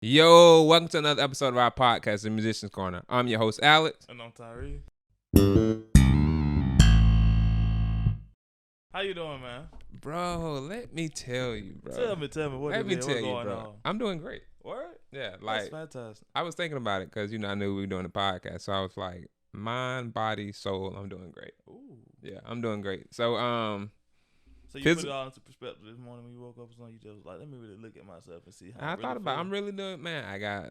Yo, welcome to another episode of our podcast, The Musician's Corner. I'm your host, Alex. And I'm Tyree. How you doing, man? Bro, let me tell you, bro. Tell me what let me what's tell you, going bro. on? I'm doing great. Word? Yeah, That's like, fantastic. I was thinking about it because, I knew we were doing a podcast. So I was like, mind, body, soul, I'm doing great. Ooh. Yeah, I'm doing great. So, So you put it all into perspective this morning when you woke up or something, you just was like, let me really look at myself and see how I really thought about feel. I'm really doing, man, I got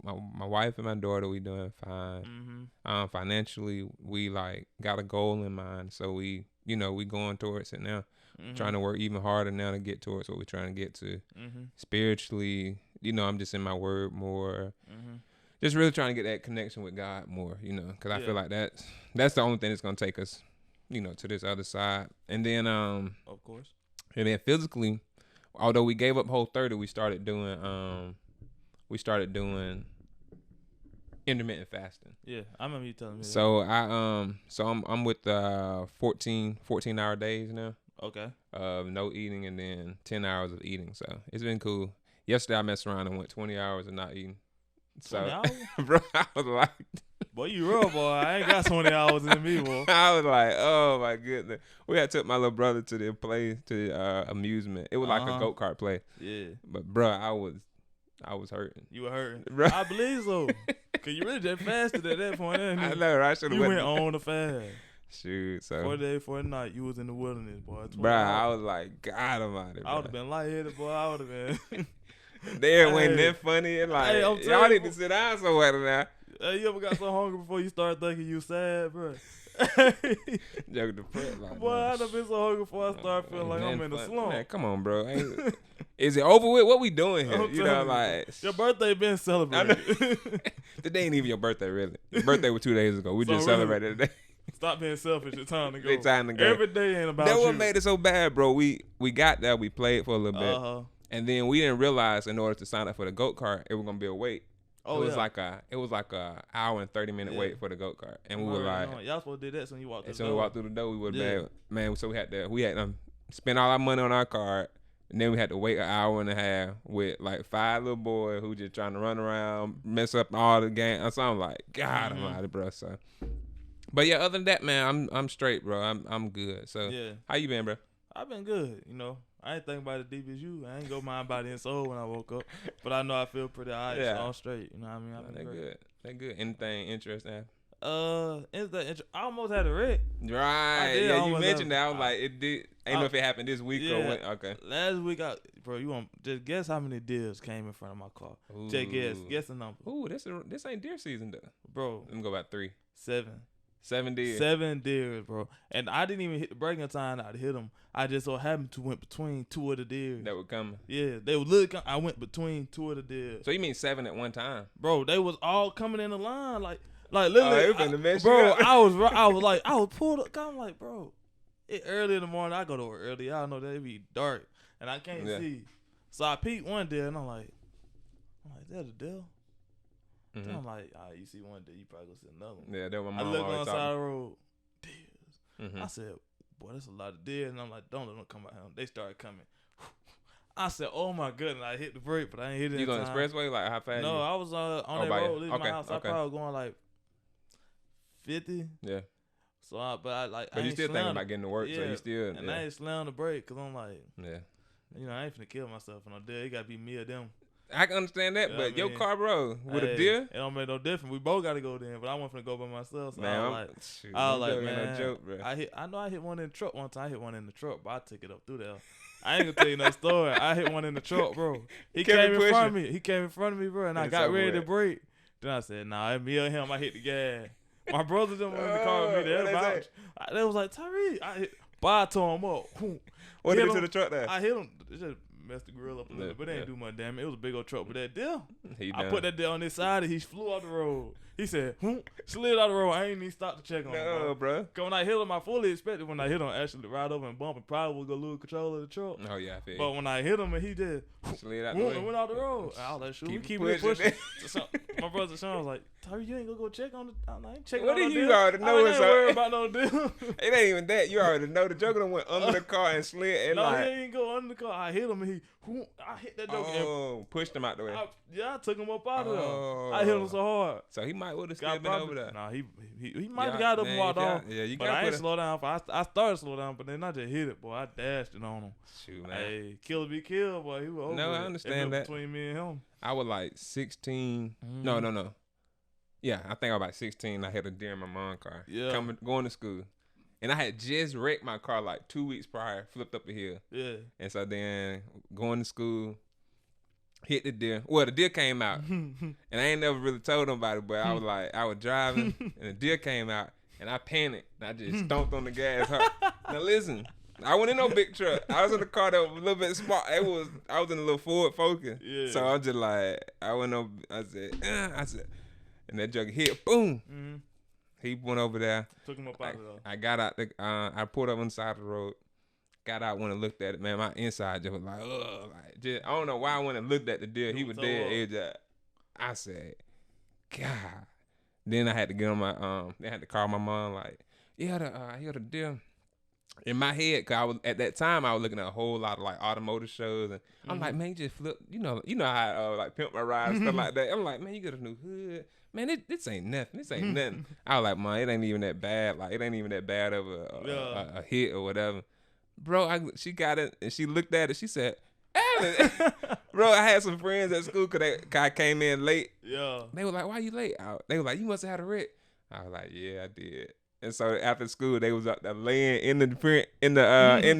my wife and my daughter, we doing fine. Mm-hmm. Financially, we, like, got a goal in mind. So we going towards it now. Mm-hmm. Trying to work even harder now to get towards what we're trying to get to. Mm-hmm. Spiritually, I'm just in my word more. Mm-hmm. Just really trying to get that connection with God more, because I feel like that's the only thing that's gonna take us, to this other side. And then Of course. and then physically, although we gave up Whole30, we started doing intermittent fasting. Yeah, I remember you telling me that. So I'm with 14-hour days now. Okay. No eating and then 10 hours of eating. So it's been cool. Yesterday I messed around and went 20 hours of not eating. 20 So, hours? bro, I was like, Boy, you real, boy. I ain't got 20 hours in me, boy. I was like, oh my goodness. We had took my little brother to the play, to amusement. It was like a go-kart play. Yeah. But bro, I was hurting. You were hurting. Bro. I believe so. Because you really just fasted at that point. I know, right? I should have You went on the fast. Shoot, so 4 days, 4 nights, you was in the wilderness, boy. bro, I was like, God almighty, bro. I would have been lightheaded, boy. I would have been. There wasn't that funny and like, Hey, I'm y'all telling need you. to sit down somewhere now. Hey, you ever got so hungry before you start thinking you sad, bro? Joke the front, like, Boy, man, I done been so hungry before I start feeling like I'm in a slump. Man, come on, bro. Is it over with? What we doing here? I'm telling you, like your birthday been celebrated. Today ain't even your birthday, really. Your birthday was 2 days ago. We So just really, celebrated today. Stop being selfish. It's time to go. It's time to go. Every day ain't about That you. what made it so bad, bro. We got there. We played for a little bit, Uh-huh. and then we didn't realize in order to sign up for the goat kart, it was gonna be a wait. Oh, it was like a hour and 30-minute wait for the goat kart, and we were like, y'all supposed to do that when you walked through and the so door. we walked through the door. We would Yeah. man. So we had to spend all our money on our card. And then we had to wait an hour and a half with like 5 little boys who just trying to run around, mess up all the game. So I'm like, God almighty, bro. So, but yeah, other than that, man, I'm straight, bro. I'm good. So, Yeah. how you been, bro? I've been good, I ain't think about it deep as you. I ain't go mind, body, and soul when I woke up. But I know I feel pretty all right, Yeah. so I'm straight. You know what I mean? I've been great. They good. Anything interesting? I almost had a wreck. Right. did Yeah, you almost mentioned have- that. I was like, it did. Ain't know if it happened this week or when. Okay. Last week, bro, you want just guess how many deers came in front of my car? Just guess the number. Ooh, this ain't deer season though. Bro, Let me go about 3. 7. 7 deer. 7 deers, bro. And I didn't even hit the braking time. I'd hit them. I just so happened to went between 2 of the deers. That would come. Yeah, they were looking. I went between 2 of the deers. So you mean 7 at one time? Bro, they was all coming in the line, like literally. they finna mess you bro, up. I was pulled up. I'm like, bro, it early in the morning. I go to work early. Y'all know that it be dark and I can't see. So I peeked one deer and I'm like, that a deer? Mm-hmm. I'm like, all right, you see one deer, you probably gonna see another one. Yeah, that was my I mom looked on always the side of talking. the road, deers. Mm-hmm. I said, boy, that's a lot of deer. And I'm like, don't let them come out here. They started coming. I said, oh my goodness. I hit the brake, but I ain't hit it. You in going time. expressway? Like how fast? No, I was on that by you. road leaving my house. Okay. I probably was going like 50. Yeah. So I But you still thinking about getting to work, so you still. And I ain't slammed the brake because I'm like, Yeah. I ain't finna kill myself on no deer. It gotta be me or them. I can understand that, Yeah, but I your mean, car, bro, with a Hey, deer. It don't make no difference. We both gotta go then, but I wasn't finna go by myself. So Man, I was like, man, no joke, bro. I know I hit one in the truck one time. I hit one in the truck, but I took it up through there. I ain't gonna tell you no story. I hit one in the truck, bro. He Kept came it in front of pushing. me. He came in front of me, bro, and I It's got over ready to with. brake. Then I said, nah, it's me or him. I hit the gas. My brother them were in the car with me. What they say? They was like, Tyree. I tore him up. What did hit you to him. the truck there? I hit him. It just messed the grill up a little Yeah, bit, but it ain't do much damage. It was a big old truck. But that deer, He I done. put that deer on this side and he flew off the road. He said, slid out the road. I ain't even stopped to check on him. No, bro. Cause when I hit him, I fully expected when I hit him actually ride over and bump and probably was gonna lose control of the truck. Oh yeah, I feel. But when I hit him and he did, Slid out the and way. went out the road. I was like, shoot, we Keep keep it pushing. pushing. So my brother Sean was like, Tyree, you ain't gonna go check on the. I'm like, check What on do no you deal. already know I it's ain't up? worried about no deal. It ain't even that. You already know the joker done went under the car and slid and No, like. he ain't go under the car. I hit him and me. I hit that joke. Oh, pushed him out the way. I took him up out of there. I hit him so hard. So he might would have still been over there. Nah, he might have got up and walked off. Yeah, you but got. I ain't slow down. I started to slow down, but then I just hit it, boy. I dashed it on him. Shoot, man. Hey, killer be killed, boy. He was over. No, I understand that. Between me and him. I was like 16. Mm-hmm. No. Yeah, I think I was about 16. I had a deer in my mom's car. Yeah. Going to school. And I had just wrecked my car like 2 weeks prior, flipped up a hill. Yeah. And so then going to school, hit the deer. Well, the deer came out. And I ain't never really told nobody, but I was driving and the deer came out and I panicked. And I just stomped on the gas hard. Now listen, I wasn't in no big truck. I was in a car that was a little bit small. I was in a little Ford Focus. Yeah. So I was just like, I said, and that jug hit, boom. Mm-hmm. He went over there. Took him up out of there. I got out. I pulled up on the side of the road. Got out when I looked at it, man. My inside just was like, ugh. Like, just, I don't know why I went and looked at the deer. He was dead. It just, I said, God. Then I had to get on my I had to call my mom like, yeah, the deer. In my head, cause at that time I was looking at a whole lot of like automotive shows, and I'm like, man, you just flip, you know how like Pimp My Ride and stuff like that. I'm like, man, you got a new hood, man. This ain't nothing. This ain't nothing. I was like, man, it ain't even that bad. Like it ain't even that bad of a hit or whatever, bro. She got it and she looked at it. She said, Alan, bro, I had some friends at school cause I came in late. Yeah. They were like, why you late? They were like, you must have had a wreck. I was like, yeah, I did. And so after school, they was up there laying in the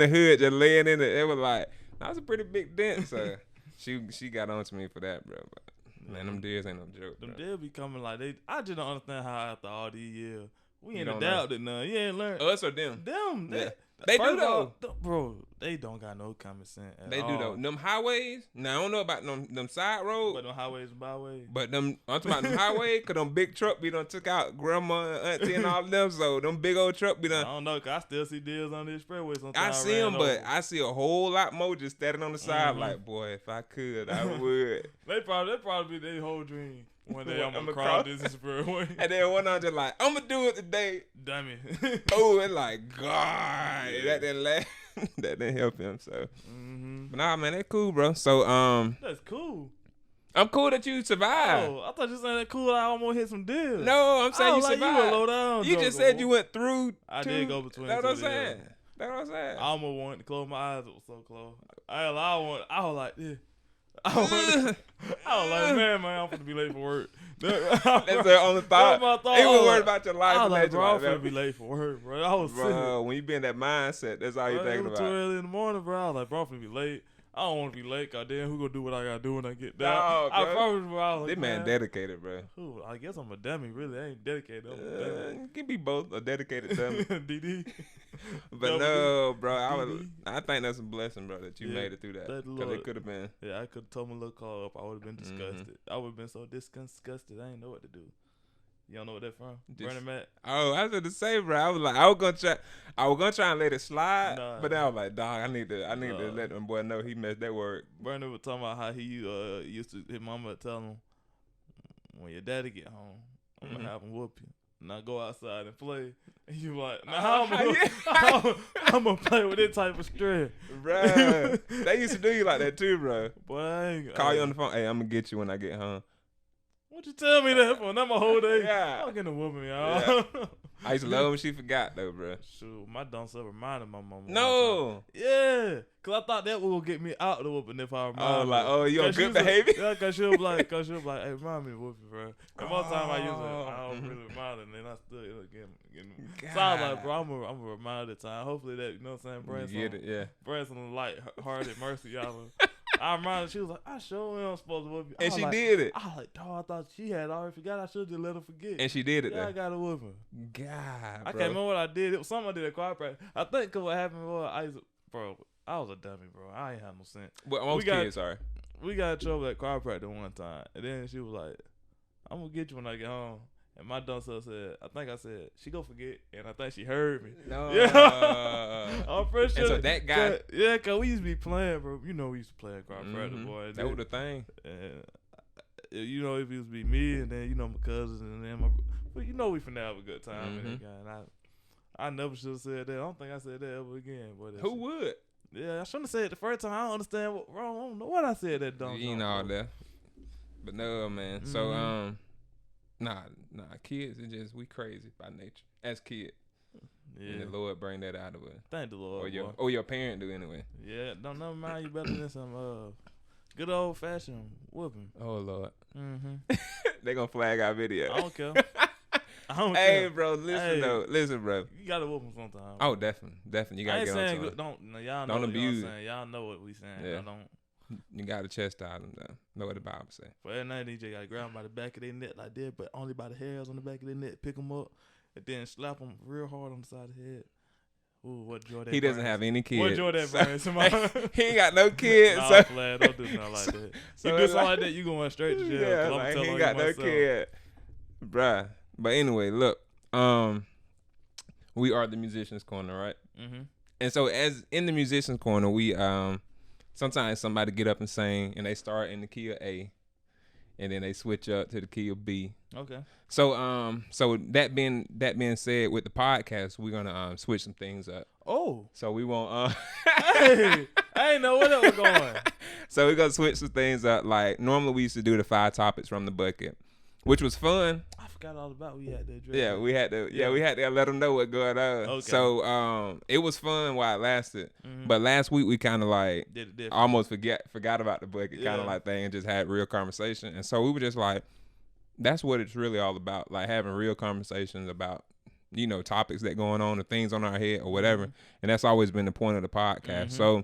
hood, just laying in it. They was like, that was a pretty big dent. So she got on to me for that, bro. But man, them deers ain't no joke. Them bro. deers be coming like they. I just don't understand how after all these years we ain't adapted none. You ain't learned. Us or them? Them. Yeah. They do though. Bro, they don't got no common sense at They all. do though. Them highways. Now I don't know about them side roads. But them highways and byways. But I'm talking about them highways, cause them big truck be done took out grandma and auntie and all of them. So them big old truck be done. I don't know, cause I still see deers on the expressway sometimes. I see them, but I see a whole lot more just standing on the side. Like, boy, if I could, I would. They probably be their whole dream. One day I'm gonna cross this expressway. And then one I'm just like, I'm gonna do it today. Damn it. Oh, it's like, God, that didn't last. That didn't help him. So, but nah, man, that's cool, bro. So, that's cool. I'm cool that you survived. Oh, I thought you said that cool. I almost hit some deers. No, I'm saying you like survived. You were low down. You just said you went through. I did go between. That's what I'm saying. That's what I'm saying. I almost wanted to close my eyes. It was so close. I was like, yeah. I was like, man, I'm finna be late for work. That's the only thought. He was worried about your life. I was like, bro, I'm finna be late for work, bro. I was bro, when you be in that mindset, that's all you thinking about. It was too early in the morning, bro. I was like, bro, I'm finna be late. I don't want to be late. Goddamn, who gonna do what I gotta do when I get down? No, I promise, bro. I was like, this man dedicated, bro. Ooh, I guess I'm a dummy. Really, I ain't dedicated. I'm a dummy. Can be both a dedicated dummy. DD. But no, bro. I think that's a blessing, bro, that you made it through that. Because it could have been. Yeah, I could have told my little car up. I would have been disgusted. I would have been so disgusted. I didn't know what to do. You don't know what that from? Burning Mac. Oh, I was going to say, bro. I was like, I was gonna try and let it slide, but then I was like, dog, I need to let them boy know he messed that work. Burner was talking about how he used to. His mama would tell him, when your daddy get home, I'm gonna have him whoop you. Now go outside and play. And you like, now I'm gonna play with this type of stress, bro. They used to do you like that too, bro. Boy, I ain't call you on the phone. Hey, I'm gonna get you when I get home. What you tell me that for? Not my whole day. Yeah. I'm getting a whooping, y'all. Yeah. I used to love when she forgot though, bro. Shoot, my dumb self reminded my mama. No. Yeah, cause I thought that would get me out of the whooping if I reminded. Oh, like, oh, you on good behavior? Yeah, cause she'll be like, hey, remind me to whoop you, bro. And most time I don't really remind her, and then I still get. So I was like, bro, I'm a reminder the time. Hopefully that, you know what I'm saying, Branson. You get it, yeah. Branson light-hearted mercy, y'all. I reminded her, she was like, I sure am supposed to whoop you. And she did it. I was like, dog, I thought she had already forgot. I should just let her forget. And she did it, yeah, I got a whooping. God, I can't remember what I did. It was something I did at choir practice. I think cause what happened was I was a dummy, bro. I ain't had no sense. But most kids are. We got in trouble at choir practice one time, and then she was like, I'm gonna get you when I get home. And my dumb self said, I said, she go forget. And I think she heard me. No. Yeah. I'm pretty sure. And so that guy. Yeah, because we used to be playing, bro. You know, we used to play at choir practice, boy. That was the thing. And, you know, it used to be me and then, you know, my cousins and then but you know we finna have a good time. And I never should have said that. I don't think I said that ever again. But who would? Yeah, I shouldn't have said it the first time. I don't understand what wrong. I don't know what I said that dumb. You know all that. But no, man. Mm-hmm. So nah, kids are just we crazy by nature as kids. Yeah. And the Lord bring that out of us. Thank the Lord. Or your parent do anyway. Yeah, don't never mind you better than some good old fashioned whooping. Oh Lord. Mm-hmm. They gonna flag our video. I don't care. I don't Hey, care. bro, listen, bro. You gotta whoop them sometime. Oh, definitely. You gotta get on to it. Y'all know Don't what abuse. I'm saying. Y'all know what we saying. Yeah. I don't. You gotta chastise them though. Know what the Bible say. For every night, DJ gotta grab them by the back of their neck like that, but only by the hairs on the back of their neck. Pick them up and then slap them real hard on the side of the head. Ooh, what Jordan? He doesn't have any kids. What Jordan Burns? He ain't got no kids. Nah, so Flag, don't do nothing like that. So You do it's something like that, you going straight to jail. yeah, I'm like, he telling ain't you got no myself. kid, bruh. But anyway, look, we are the Musicians Corner, right? Mm-hmm. And so as in the Musicians Corner, we sometimes somebody get up and sing, and they start in the key of A, and then they switch up to the key of B. Okay. So so that being said, with the podcast, we're gonna switch some things up. Oh. So we won't. Hey, I ain't know where that was going. So we're gonna switch some things up. Like normally we used to do the 5 topics from the bucket, which was fun. I forgot all about we had to address. Yeah, we had to. Yeah, we had to let them know what's going on. Okay. So it was fun while it lasted. Mm-hmm. But last week we kind of like Did it different. almost forgot about the bucket kind Yeah. of like thing and just had real conversation. And so we were just like, that's what it's really all about. Like having real conversations about, topics that going on or things on our head or whatever. Mm-hmm. And that's always been the point of the podcast. Mhm. So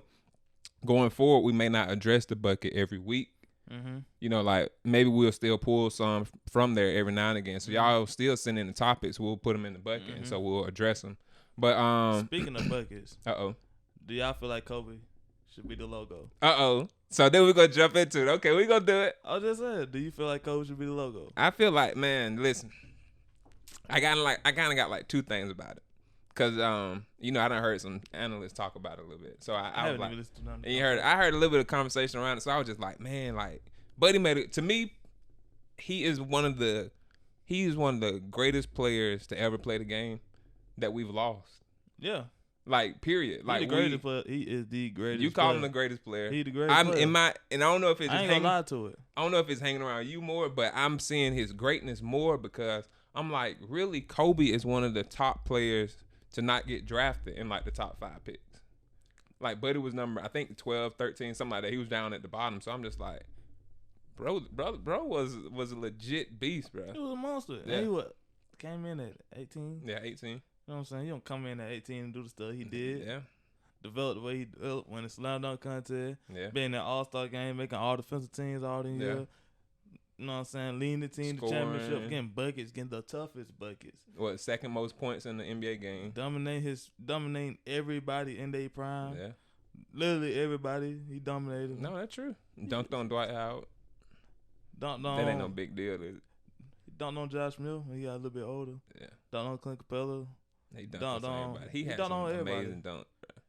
going forward, we may not address the bucket every week. Mm-hmm. Like maybe we'll still pull some from there every now and again. So Mhm. y'all still send in the topics. We'll put them in the bucket, and Mhm. so we'll address them. But Speaking of buckets, uh-oh. do y'all feel like Kobe should be the logo? So then we're going to jump into it. Okay, we're going to do it. I just said, do you feel like Kobe should be the logo? I feel like, man, listen. I kind of got like 2 things about it. Cause I done heard some analysts talk about it a little bit. So I was haven't like, even listened to nothing. and I heard a little bit of conversation around it. So I was just like, man, like Buddy made it. To me, he is one of the greatest players to ever play the game that we've lost. Yeah. Like period. He Like the greatest player. He is the greatest. you call player. him the greatest player. He the greatest player. And I don't know if it's I just ain't gonna lie to it. I don't know if it's hanging around you more, but I'm seeing his greatness more because I'm like, really, Kobe is one of the top players to not get drafted in like the top 5 picks. Like Buddy was number, I think 12, 13, something like that. He was down at the bottom. So I'm just like, bro was a legit beast, bro. He was a monster. Yeah. And he came in at 18. Yeah, 18. You know what I'm saying? He don't come in at 18 and do the stuff he did. Yeah. Developed the way he developed when the slam dunk contest. Yeah. Being in that all-star game, making all defensive teams all in Yeah. year. You know what I'm saying? Leading the team to Scoring. championship, getting buckets, getting the toughest buckets. What, second most points in the NBA game? Dominating everybody in their prime. Yeah. Literally everybody. He dominated. No, that's true. Dunked on Dwight Howard. Dunked on. That ain't no big deal, is it? He dunked on Josh Mill when he got a little bit older. Yeah. Dunked on Clint Capella. He dunked Dunked on on- everybody. He he had dunked some on everybody. amazing dunk.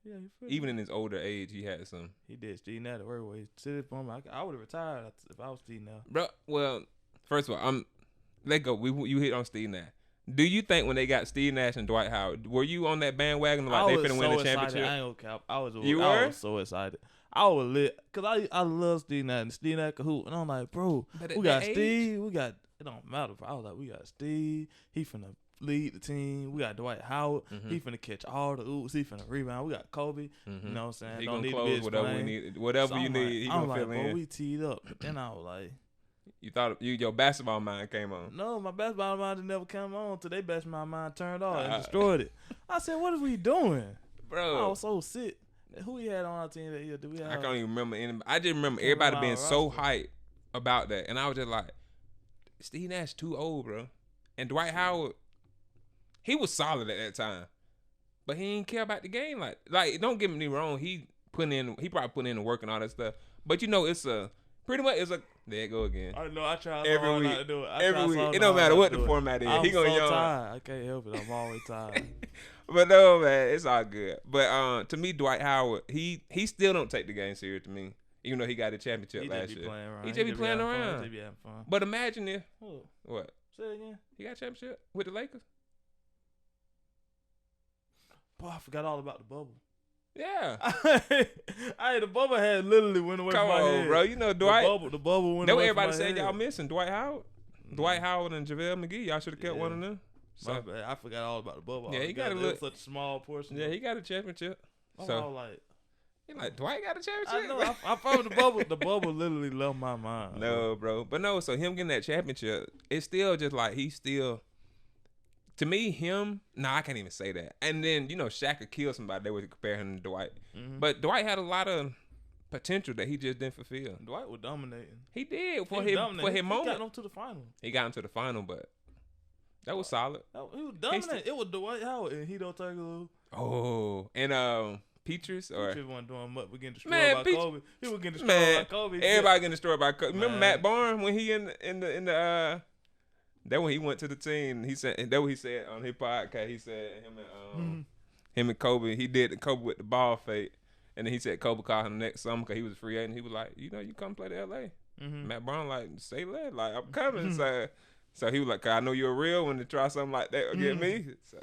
Yeah, Even in his older age, he had some. he did. Steve Nash at work way. Sit for him. I would have retired if I was Steve Nash. Bro, well, first of all, let go. You hit on Steve Nash. Do you think when they got Steve Nash and Dwight Howard, were you on that bandwagon like they finna win the championship? I ain't gonna cap. I was so excited. I was lit because I love Steve Nash and Steve Nash could hoop, and I'm like, bro, But at we got that age- Steve, we got it don't matter. Bro. I was like, we got Steve. He finna lead the team. We got Dwight Howard. Mhm. He finna catch all the oops. He finna rebound. We got Kobe. Mhm. You know what I'm saying? He Don't gonna need to close be whatever we explained. need. Whatever So you I'm need, like, he I'm gonna like, fill bro, in. we teed up. But then I was like, You thought your basketball mind came on. no, my basketball mind just never came on till they basketball mind turned off and Ah. destroyed it. I said, what are we doing? I Bro, was so sick. Who we had on our team that year? Did we have? I can't even remember any. I just remember Can't everybody remember being our so roster. hyped about that, and I was just like, Steve Nash too old, bro. And Dwight Howard, he was solid at that time, but he didn't care about the game. Like don't get me wrong, he probably put in the work and all that stuff. But it's pretty much there you go again. I know. I try Every so hard week. not to do it. Every week, it don't matter what the format is. I'm He gonna so yawn. tired. I can't help it. I'm always tired. But no, man, it's all good. But to me, Dwight Howard, he still don't take the game serious to me, even though he got a championship He last just be year. playing around. He just be playing having fun. around. He just be having fun. But imagine if What? Say it again. he got a championship with the Lakers. Boy, I forgot all about the bubble. Yeah. The bubble had literally went away Come from my on, head. bro. You know Dwight. The bubble went That what away from everybody my said head. y'all missing. Dwight Howard. Dwight Howard and JaVale McGee. Y'all should have kept one of them. My So, bad. I forgot all about the bubble. Yeah, he got a It little- was such a small portion. yeah, he got a championship. I So was like, you like Dwight got a I championship? know. I found the bubble. The bubble literally left my mind. No, bro. But no, so him getting that championship, it's still just like he's still to me, I can't even say that. And then, Shaq could kill somebody, they would compare him to Dwight. Mm-hmm. But Dwight had a lot of potential that he just didn't fulfill. Dwight was dominating. He did for He his dominated. moment. He got him to the final. He got him to the final, but that was solid. He was dominating. It was Dwight Howard and Hito Turkoglu. Oh, and Peaches or Peaches wasn't doing much. We getting destroyed Man, by Peach- Kobe. He was getting destroyed Man, by Kobe. everybody getting destroyed by Kobe. Remember Man. Matt Barnes when he in the that when he went to the team, he said that what he said on his podcast. He said him and Kobe, he did the Kobe with the ball fake, and then he said Kobe called him next summer because he was a free agent. He was like, you come play to LA. Mm-hmm. Matt Barnes like, say that, like I'm coming. So he was like, 'Cause I know you're real when to try something like that or get me. So,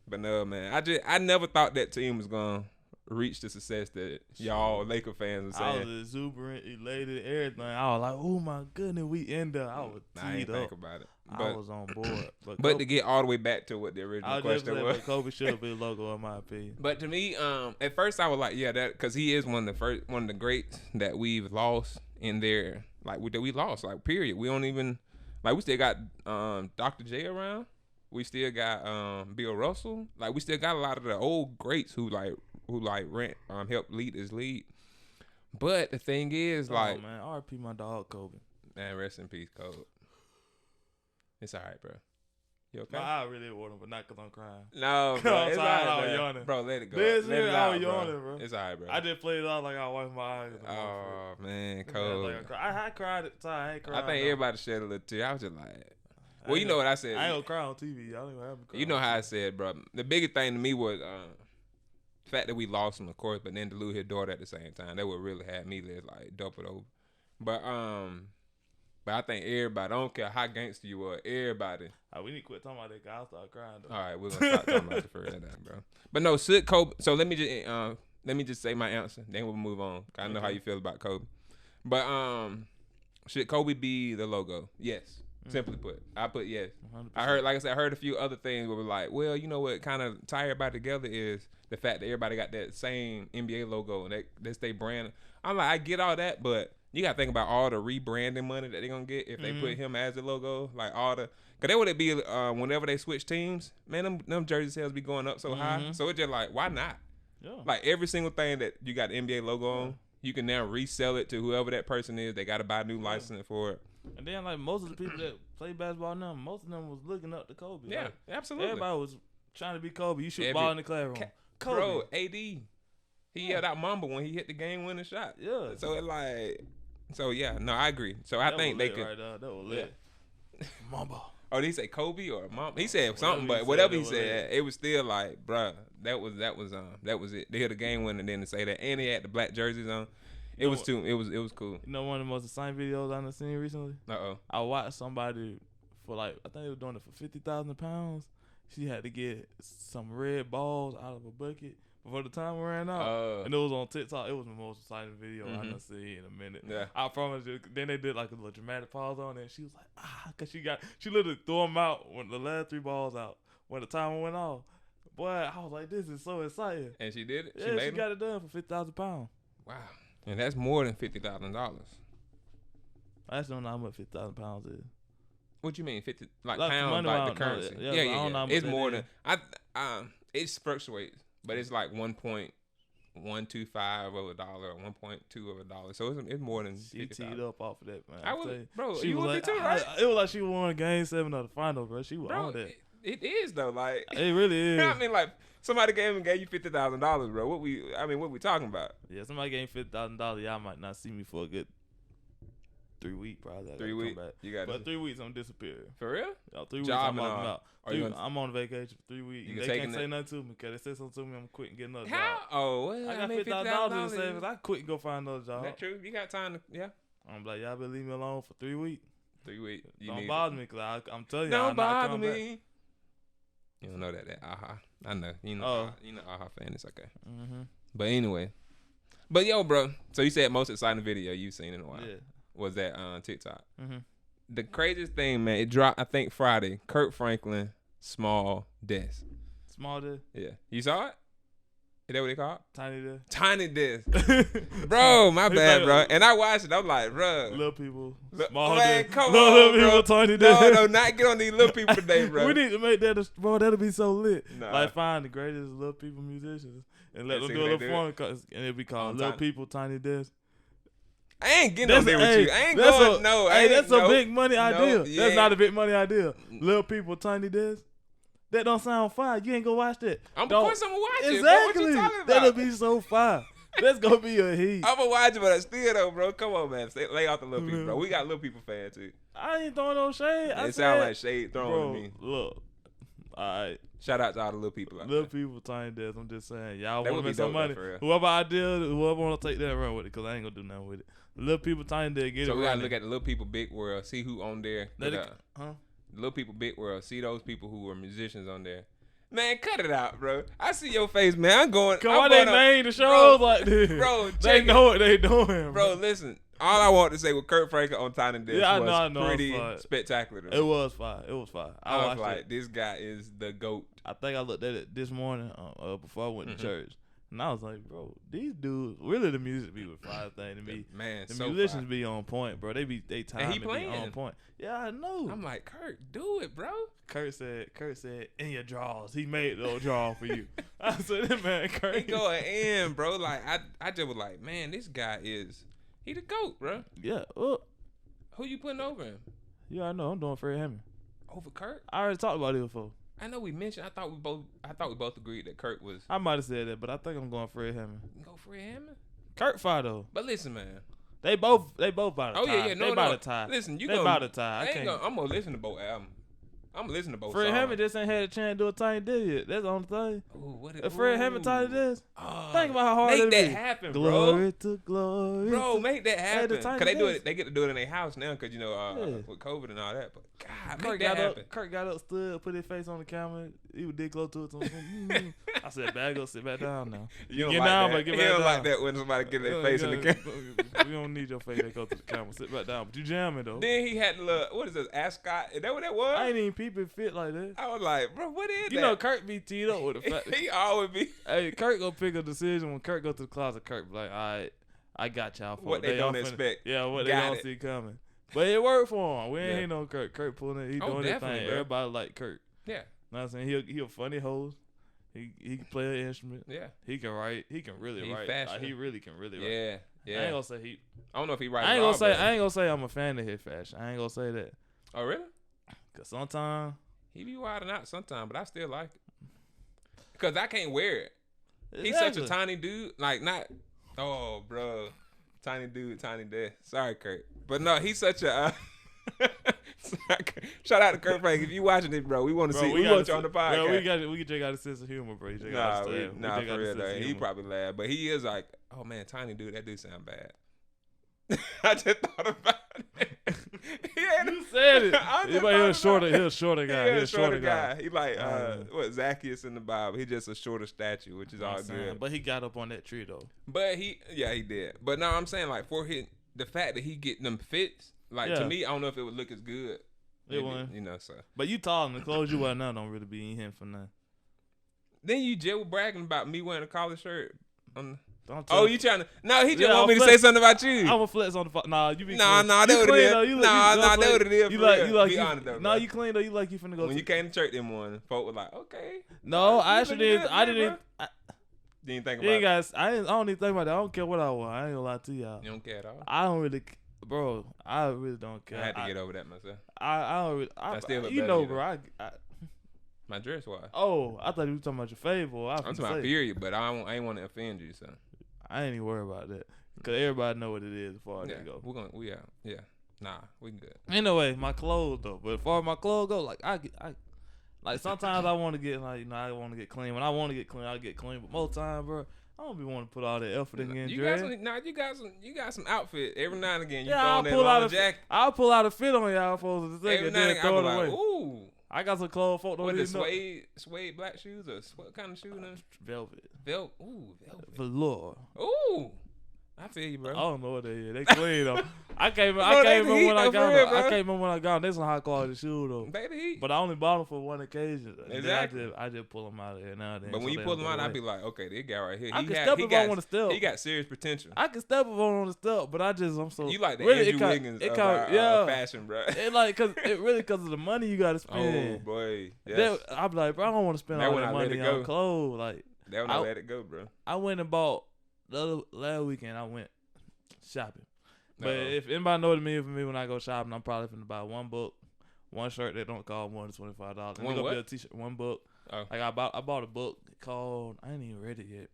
but no, man, I never thought that team was gonna reach the success that y'all Laker fans are I saying. was exuberant, elated, everything. I was like, oh my goodness, we in there. I was I ain't teed think up. about it. I But, was on board. But but to get all the way back to what the original question was. Kobe should have been logo in my opinion. But to me, at first I was like, yeah, that because he is one of the greats that we've lost in there, like that we lost, like period. We don't even we still got Dr. J around. We still got Bill Russell. Like we still got a lot of the old greats who helped lead this league. But the thing is, man, RP my dog Kobe. Man, rest in peace, Kobe. It's all right, bro. You okay? My eye really want him, but not because I'm crying. No, bro. I'm It's all tired, right, I was man. yawning. Bro, let it go. This Let it year, I out, was bro. yawning, bro. It's all right, bro. I just played it out like I wiped my eyes. Oh, man, Like Kobe. I cried at the time. I ain't cried. I think everybody shed a little tear. I was just like, well, you know what I said. I ain't gonna cry on TV. Y'all ain't gonna have me cry. You know how I said, bro. The biggest thing to me was the fact that we lost him, of course, but then to lose his daughter at the same time. That would really have me like doubled over. But I think everybody, I don't care how gangster you are, everybody. We need to quit talking about that, 'cause I'll start crying. Though. All right, we're gonna start talking about the first that, bro. But no, should Kobe? So let me just say my answer. Then we'll move on. I know how you feel about Kobe. But should Kobe be the logo? Yes. Simply put, I put yes. 100%. I heard a few other things where we're like, well, you know what kind of tie everybody together is the fact that everybody got that same NBA logo and that's their brand. I'm like, I get all that, but you gotta think about all the rebranding money that they're gonna get if they put him as the logo. Like all the, cause they would be whenever they switch teams, man, them jersey sales be going up so high. So it's just like, why not? Yeah. Like every single thing that you got the NBA logo on, you can now resell it to whoever that person is. They got to buy a new license for it. And then like most of the people that play basketball now, most of them was looking up to Kobe. Yeah, Like, absolutely. everybody was trying to be Kobe. You shoot ball in the classroom. Kobe. Bro, AD, he yelled out Mamba when he hit the game-winning shot. Yeah. I agree. So I That think was they lit could. Right there. That was lit. Mamba. Oh, did he say Kobe or Mamba? He said something, but Whatever whatever he he said, said, it was still like, bruh, that was it. They hit a game-winner, and then to say that, and he had the black jerseys on. It was cool. You know one of the most exciting videos I've seen recently? I watched somebody for I think they were doing it for 50,000 pounds. She had to get some red balls out of a bucket before the time ran out. And it was on TikTok. It was the most exciting video I've seen in a minute. Yeah. I promise you. Then they did like a little dramatic pause on it. And she was like, because she literally threw them out when the last 3 balls out when the timer went off. Boy, I was like, this is so exciting. And she did it? She got it done for 50,000 pounds. Wow. And that's more than $50,000. I just don't know how much 50,000 pounds is. What you mean 50 like Like pounds money like wise, the currency? no, Yeah. I don't know how much It's that more is. than it fluctuates, but it's like 1.125 of a dollar or 1.2 of a dollar. So it's more than She 50,000. teed up off of that, man. I would, bro. She You was would like, be too, right? It was like she won Game 7 of the final, bro. She was Bro, on that. it is though. Like It really is. I mean, like somebody gave you $50,000, bro. What we talking about? Yeah, somebody gave me $50,000. Y'all might not see me for a good 3 weeks, probably. I 3 gotta weeks. come back. You got But 3 weeks, I'm disappearing. for real? 3 weeks, Job I'm and off all. out. Are you gonna- I'm on vacation for 3 weeks. You They taking can't say it? nothing to me because they said something to me. I'm quitting getting another How? job. Oh, well, I got made $50,000 in the savings. I quit and go find another job. That true? You got time to I'm like, y'all better leave me alone for 3 weeks. 3 weeks. Don't bother me because I'm telling you, Don't I'm not bother coming back. me. You don't know that. Aha. I know. You know. Oh. You know. Aha fan. It's okay. Mm-hmm. But anyway. But yo, bro. So you said most exciting video you've seen in a while was that TikTok. Mm-hmm. The craziest thing, man, it dropped, I think, Friday. Kirk Franklin, Small Desk. Small Desk? Yeah. You saw it? Is that what they call it? Tiny Desk? Tiny Desk. Bro, my bad, bro. And I watched it. I'm like, bro. Little people. Small man, Desk. come little on, people, bro. Tiny Desk. No, not get on these little people today, bro. We need to make that, bro, that'll be so lit. Nah. Like, find the greatest little people musicians and let And them see do a what little they fun, and it'll be called Oh, Little Tiny- People, Tiny Desk. I ain't getting on there with you. I ain't that's going. a- No, I Hey, ain't. that's a big money idea. yeah. That's not a big money idea. Little People, Tiny Desk. That don't sound fire. You ain't gonna watch that. Of course I'm gonna watch it. Bro. Exactly. What you talking about? That'll be so fire. That's gonna be a heat. I'm gonna watch it, but still though, bro. Come on, man. Lay off the little people, bro. We got little people fans too. I ain't throwing no shade. It sound like shade thrown bro, to me. look. Alright. Shout out to all the little people out Little there. People, Tiny Desk. I'm just saying. Y'all That wanna would be make some dope, though, money. for real. Whoever wanna take that run with it, cause I ain't gonna do nothing with it. Little People, Tiny Desk, get it So we gotta running. look at the little people big world, see who on there. Let it- But, huh? Little people big world, see those people who are musicians on there. Man, cut it out, bro. I see your face, man. I'm going. Come I'm on, they going name the shows bro, like this. bro, They check know what they doing, bro. Listen, all I want to say with Kirk Franklin on Tiny Desk Yeah, I was know, pretty it's fine. spectacular. To me. It was fire. It was fire. I was watched like, it. this guy is the GOAT. I think I looked at it this morning before I went to church, and I was like, bro, these dudes really the music be with fire thing to me. Man, The so musicians fire. be on point, bro. They timing be playing. on point. Yeah, I know. I'm like, Kirk, do it, bro. Kurt said, in your drawers. He made those drawers for you. I said, that man, Kurt. He going in, bro. Like I just was like, man, this guy he the GOAT, bro. Yeah. Who you putting over him? Yeah, I know. I'm doing Fred Hammond. Over Kirk? I already talked about it before. I know we mentioned. I thought we both agreed that Kirk was. I might have said that, but I think I'm going Fred Hammond. Go Fred Hammond. Kurt fire though. But listen, man. They both about to tie. Oh yeah, They about to tie. Listen, you they gonna about to tie. I'm gonna listen to both albums. I'm listening to both. Fred songs. Hammond just ain't had a chance to do a Tiny Desk yet. That's the only thing. Ooh, If Fred Hammond Tiny Desk, think about how hard make it'll that be. happen, bro. Glory to glory. Bro, to- make that happen. the Tiny Cause they do Desk. it. They get to do it in their house now. Cause Yeah. with COVID and all that. But God, Kurt make that got happen. up. Kurt got up, stood, put his face on the camera. He would dig close to it. I said, "Bag up, sit back down now." You don't Get like down, that. but get You back don't down. like that when somebody get their face in the camera. We don't need your face that goes to the camera. Sit back down. But you jamming though. Then he had the little, what is this, ascot? Is that what that was? I ain't even peeping fit like that. I was like, bro, what is You that? know, Kurt be teed up with the fact. He always be. Hey, Kurt gonna pick a decision when Kurt go to the closet. Kurt be like, all right, I got y'all. What they all don't expect. Yeah, what they Got don't it. see coming. But it worked for him. We ain't Yeah. hate no Kurt. Kurt pulling it. He Oh, doing his definitely, thing. bro. Everybody like Kurt. Yeah, Know what I'm saying? He a funny host. He can play an instrument. yeah, He can write. He can really He write. fashion. He really can really write. yeah, yeah. I ain't gonna say he. I don't know if he writes. I ain't gonna say I'm a fan of his fashion. I ain't gonna say that. Oh, really? Cause sometimes He be wilding out sometimes, but I still like it. Cause I can't wear it. He's such a tiny dude. Like not. Oh, bro, tiny dude, tiny dad. Sorry, Kurt, but no, he's such a. Shout out to Kurt Frank. If you watching this, bro, we want to see. We want you on the podcast. Bro, we just got a sense of humor, bro. You just gotta understand. Nah, We just for got a real sense though. of He humor. probably laughed, but he is like, oh man, tiny dude, that dude sound bad. I just thought about it. You said it. I just He thought a shorter. about He a shorter guy. He He a a shorter guy. He like what Zacchaeus in the Bible. He just a shorter statue, which is all good. But he got up on that tree though. But he did. But no, I'm saying like for the fact that he get them fits, like Yeah. to me, I don't know if it would look as good. It wouldn't. You know, so. But you tall and the clothes you wear now don't really be in him for nothing. Then you just were bragging about me wearing a collar shirt. Don't Oh, you trying to? No, he just Yeah, want me to I'm say something about you. I'm a flex on the Nah, you be Nah, clean. nah, You that what it clean, is. though. Nah, that what it is, You for like real. you like Be you. honest, though, Nah, bro. you clean though. You like you finna go. When to you came to church that morning, folk were like, okay. No, I You actually looking didn't. good, I man, didn't. bro. Didn't think You about ain't it. got. I don't even think about that. I don't care what I wear. I ain't gonna lie to y'all. You don't care at all. I don't really, bro. I really don't care. I had to get over that myself. I don't really. I still look you better know, than you, bro. My dress was. Oh, I thought you were talking about your favorite. I'm talking about period, but I ain't want to offend you, so. I ain't even worry about that because everybody know what it is as far as Yeah, that go. we out. Yeah. Nah, we can good. Anyway, my clothes though. But as far as my clothes go, like I like sometimes I want to get like I want to get clean. When I want to get clean, I get clean. But most time, bro, I don't be wanting to put all that effort in getting You dressed. got some outfit every now and again. You Yeah, throw I'll on that pull out long a jacket. I'll pull out a fit on y'all folks to take Every it now and and again, throw I it be away. like, ooh. I got some clothes. Folk don't What even the know. suede black shoes or what kind of shoe? Velvet. Velvet. Ooh, velvet. Velour. Ooh, I feel you, bro. I don't know what they is. They clean though. I can't Bro, they remember the when I heat, got for real, them. I bro. can't remember when I got them. They some high quality shoes though. They the heat. But I only bought them for one occasion. And then Exactly. I just pull them out of there now and then. But when so you they pull don't them out, go I'd be away. like, okay, this guy right here, I he can got, step he if I got, want to step. he got serious potential. I can step if I want to step, but I'm so. You like the really, Andrew Wiggins of fashion, bro. It like really cause of the money you gotta spend. Oh boy, yes. I'm like, bro, I don't want to spend That all when that I let money it go. on clothes. Like That when I let it go, bro. I went and bought last weekend. I went shopping. But if anybody knows me, for me when I go shopping, I'm probably finna buy one book, one shirt that don't cost more than $25. One what? Be a t-shirt, one book. Oh. Like I bought a book called, I ain't even read it yet.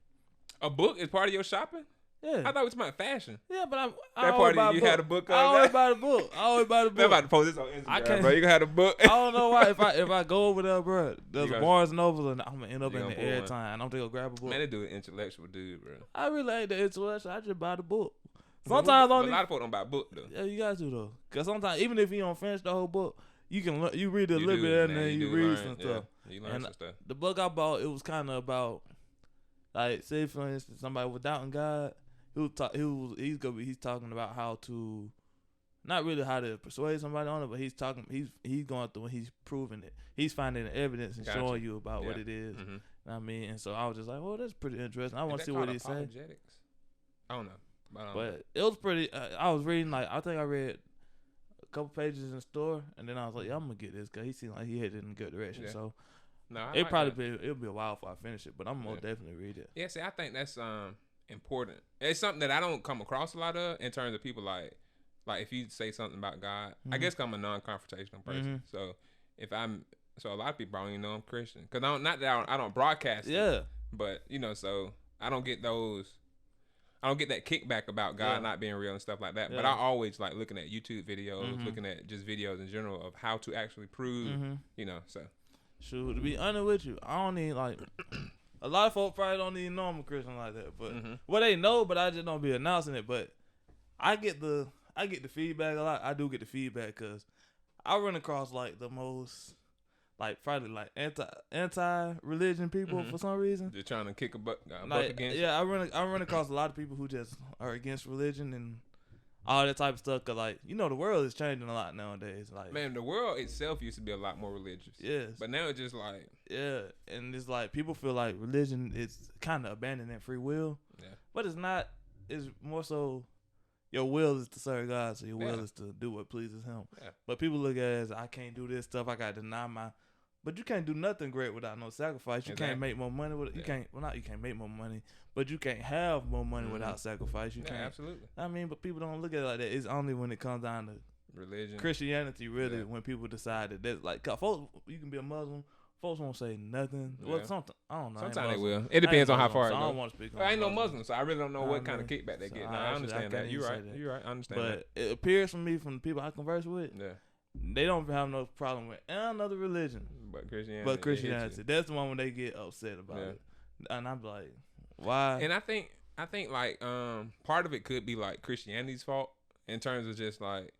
A book is part of your shopping? Yeah. I thought it was about fashion. Yeah, but I That always part buy of you had a book on I always that? buy the book. I always buy the I'm book. about to post this on Instagram, I can't- bro. You gonna have a book. I don't know why. If I go over there, bro, there's You a gonna- Barnes and Noble, and I'm gonna end up you in gonna the pull every one. time. I'm gonna go grab a book. Man, they do an intellectual dude, bro. I really ain't the intellectual. I just buy the book. But Sometimes a only. lot of people don't buy book though. Yeah, you got to though. Cause sometimes even if you don't finish the whole book, you can you read a You little do, bit and man, then you do read learn, some yeah. stuff. You learn And some stuff. The book I bought, it was kind of about, like, say for instance, somebody was doubting God. He's talking about how to, not really how to persuade somebody on it, but he's going through and he's proving it. He's finding the evidence and Gotcha. showing you about what Yeah. it is. Mm-hmm. I mean, and so I was just like, well, that's pretty interesting. I want to see what he say. Apologetics? I don't know. But it was pretty. I was reading I think I read a couple pages in the store, and then I was like, yeah, I'm gonna get this because he seemed like he headed in a good direction. Yeah. So no, I it'll like probably that. it'll be a while before I finish it, but I'm gonna Yeah. definitely read it. Yeah, see, I think that's important. It's something that I don't come across a lot of in terms of people like if you say something about God. I Mhm. guess 'cause I'm a non-confrontational person. Mhm. So so a lot of people don't even know I'm Christian because I don't broadcast it, Yeah, but so I don't get that kickback about God Yeah. not being real and stuff like that. But Yeah. I always like looking at YouTube videos, Mhm. looking at just videos in general of how to actually prove, so. Shoot, to be honest with you, I don't need like a lot of folks probably don't even know I'm a Christian like that. But well, they know, but I just don't be announcing it. But I get the feedback a lot. I do get the feedback because I run across like the most probably like anti religion people for some reason. Just trying to kick a buck Like, against. yeah, I run across a lot of people who just are against religion and all that type of stuff. Cause like the world is changing a lot nowadays. Like Man, the world itself used to be a lot more religious. yes, But now it's just like, yeah, and it's like people feel like religion is kind of abandoning free will. Yeah. But it's not. It's more so your will is to serve God, so your will Yeah. is to do what pleases Him. Yeah. But people look at it as I can't do this stuff. I got to deny my. But you can't do nothing great without no sacrifice. You Exactly. can't make more money with it. You can't. Well, not you can't make more money, but you can't have more money without sacrifice. You yeah, can't. absolutely. I mean, but people don't look at it like that. It's only when it comes down to Religion. Christianity, really, Yeah. when people decide that that's like, 'cause folks, you can be a Muslim. Folks won't say nothing. Yeah. Well, something I don't know. I ain't Sometimes they Muslim. will. It depends I on ain't how far Muslim, it so I don't goes. want to speak on I ain't no Muslim. Muslim, so I really don't know Nah, what kind of man. kickback they So get. I No, I actually- understand I can't that. even You're say right. that. You're right. I understand that. But it appears from me, from the people I converse with, Yeah. they don't have no problem with another religion But Christianity. but it hits Christianity. you. That's the one when they get upset about Yeah. it. And I'm like, why? And I think like part of it could be like Christianity's fault in terms of just like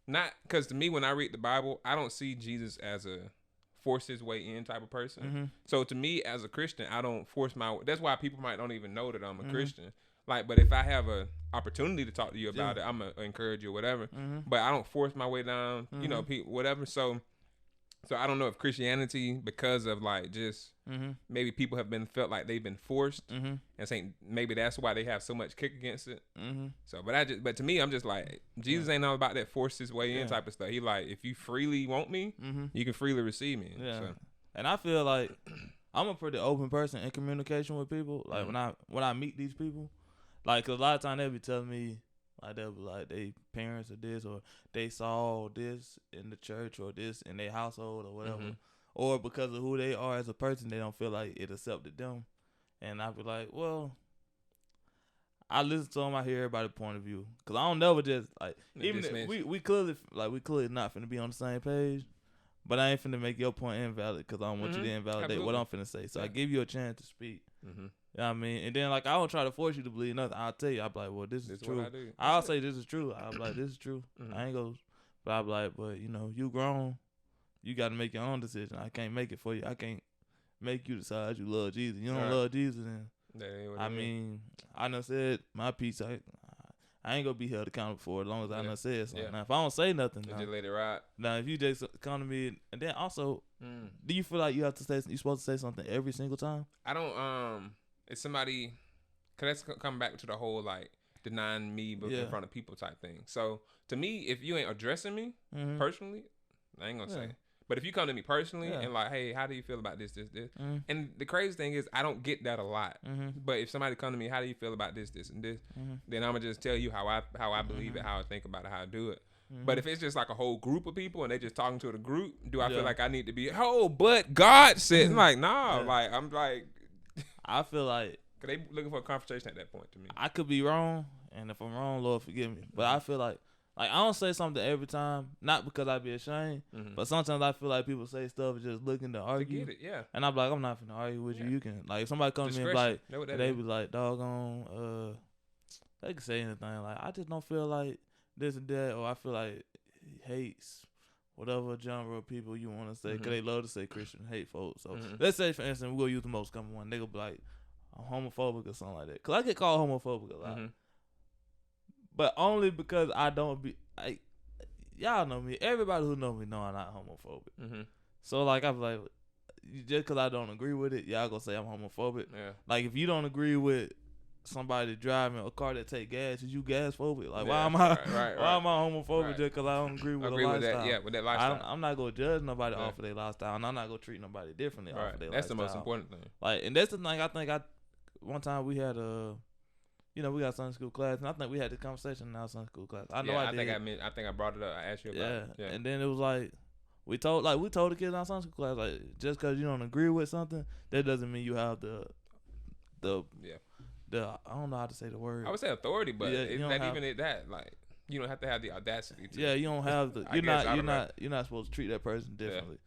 not because to me when I read the Bible I don't see Jesus as a force his way in type of person. Mhm. So to me as a Christian I don't force my. That's why people might don't even know that I'm a Mhm. Christian. Like, but if I have a opportunity to talk to you about Yeah. it, I'm gonna encourage you or whatever. Mhm. But I don't force my way down. Mhm. People whatever. So I don't know if Christianity because of like just. Mhm. Maybe people have felt like they've been forced, Mhm. and saying maybe that's why they have so much kick against it. Mhm. So, but to me, I'm just like Jesus ain't all about that force his way in Yeah. type of stuff. He like if you freely want me, Mhm. you can freely receive me. Yeah. So, And I feel like I'm a pretty open person in communication with people. Like Mhm. when I meet these people, like 'cause a lot of times they'll be telling me like they'll be like they parents or this or they saw this in the church or this in their household or whatever, Mhm. or because of who they are as a person, they don't feel like it accepted them. And I be like, well, I listen to them. I hear everybody's point of view 'cause I don't never just like even if dismiss. we clearly not finna be on the same page. But I ain't finna make your point invalid because I don't want you to invalidate what I'm finna say. So I give you a chance to speak. Mhm. You know what I mean? And then, like, I don't try to force you to believe nothing. I'll tell you. I'll be like, well, this is This is true. what I do. I'll say this is true. I'll be like, this is true. Mhm. I ain't gonna, but I'll be like, but, you know, you grown. you got to make your own decision. I can't make it for you. I can't make you decide you love Jesus. You don't love Jesus, then I mean, I done said my piece. I ain't gonna be held accountable for it as long as I done said something. Now, if I don't say nothing, just let it ride. Now, if you just come to me, and then also, do you feel like you supposed to say something every single time? I don't. If somebody, cause that's come back to the whole like denying me but in front of people type thing. So to me, if you ain't addressing me personally, I ain't gonna say. But if you come to me personally and like, hey, how do you feel about this? And the crazy thing is, I don't get that a lot. But if somebody come to me, how do you feel about this, and this? Then I'm gonna just tell you how I believe it, how I think about it, how I do it. But if it's just like a whole group of people and they just talking to the group, do I feel like I need to be? Oh, but God said, I'm like, nah. Like I'm like, I feel like cause they looking for a conversation at that point to me. I could be wrong, and if I'm wrong, Lord forgive me. But I feel like I don't say something every time, not because I be ashamed, but sometimes I feel like people say stuff just looking to argue. To get it, and I'm like, I'm not finna argue with you. You can, like, if somebody comes to me and like, they be like, doggone, they can say anything. Like, I just don't feel like this and that, or I feel like he hates whatever genre of people you want to say, because they love to say Christian hate folks. So let's say, for instance, we'll use the most common one. They go be like, I'm homophobic or something like that. Because I get called homophobic a lot. But only because I don't be, y'all know me. Everybody who know me know I'm not homophobic. So like I'm like, just because I don't agree with it, y'all gonna say I'm homophobic. Like if you don't agree with somebody driving a car that take gas, is you gas phobic? Like why am I why am I homophobic just because I don't agree with a lifestyle? With that lifestyle. I'm not gonna judge nobody off of their lifestyle, and I'm not gonna treat nobody differently off of their lifestyle. That's the most important thing. Like, and that's the thing. I think one time we had we got Sunday school class, and I think we had this conversation in our Sunday school class. I know I did. I think I brought it up. I asked you about it. Yeah. And then it was like we told the kids in our Sunday school class, like, just because you don't agree with something, that doesn't mean you have the I don't know how to say the word. I would say authority, but it's not even that. Like, you don't have to have the audacity to. Yeah, you don't have the. You're not supposed to treat that person differently.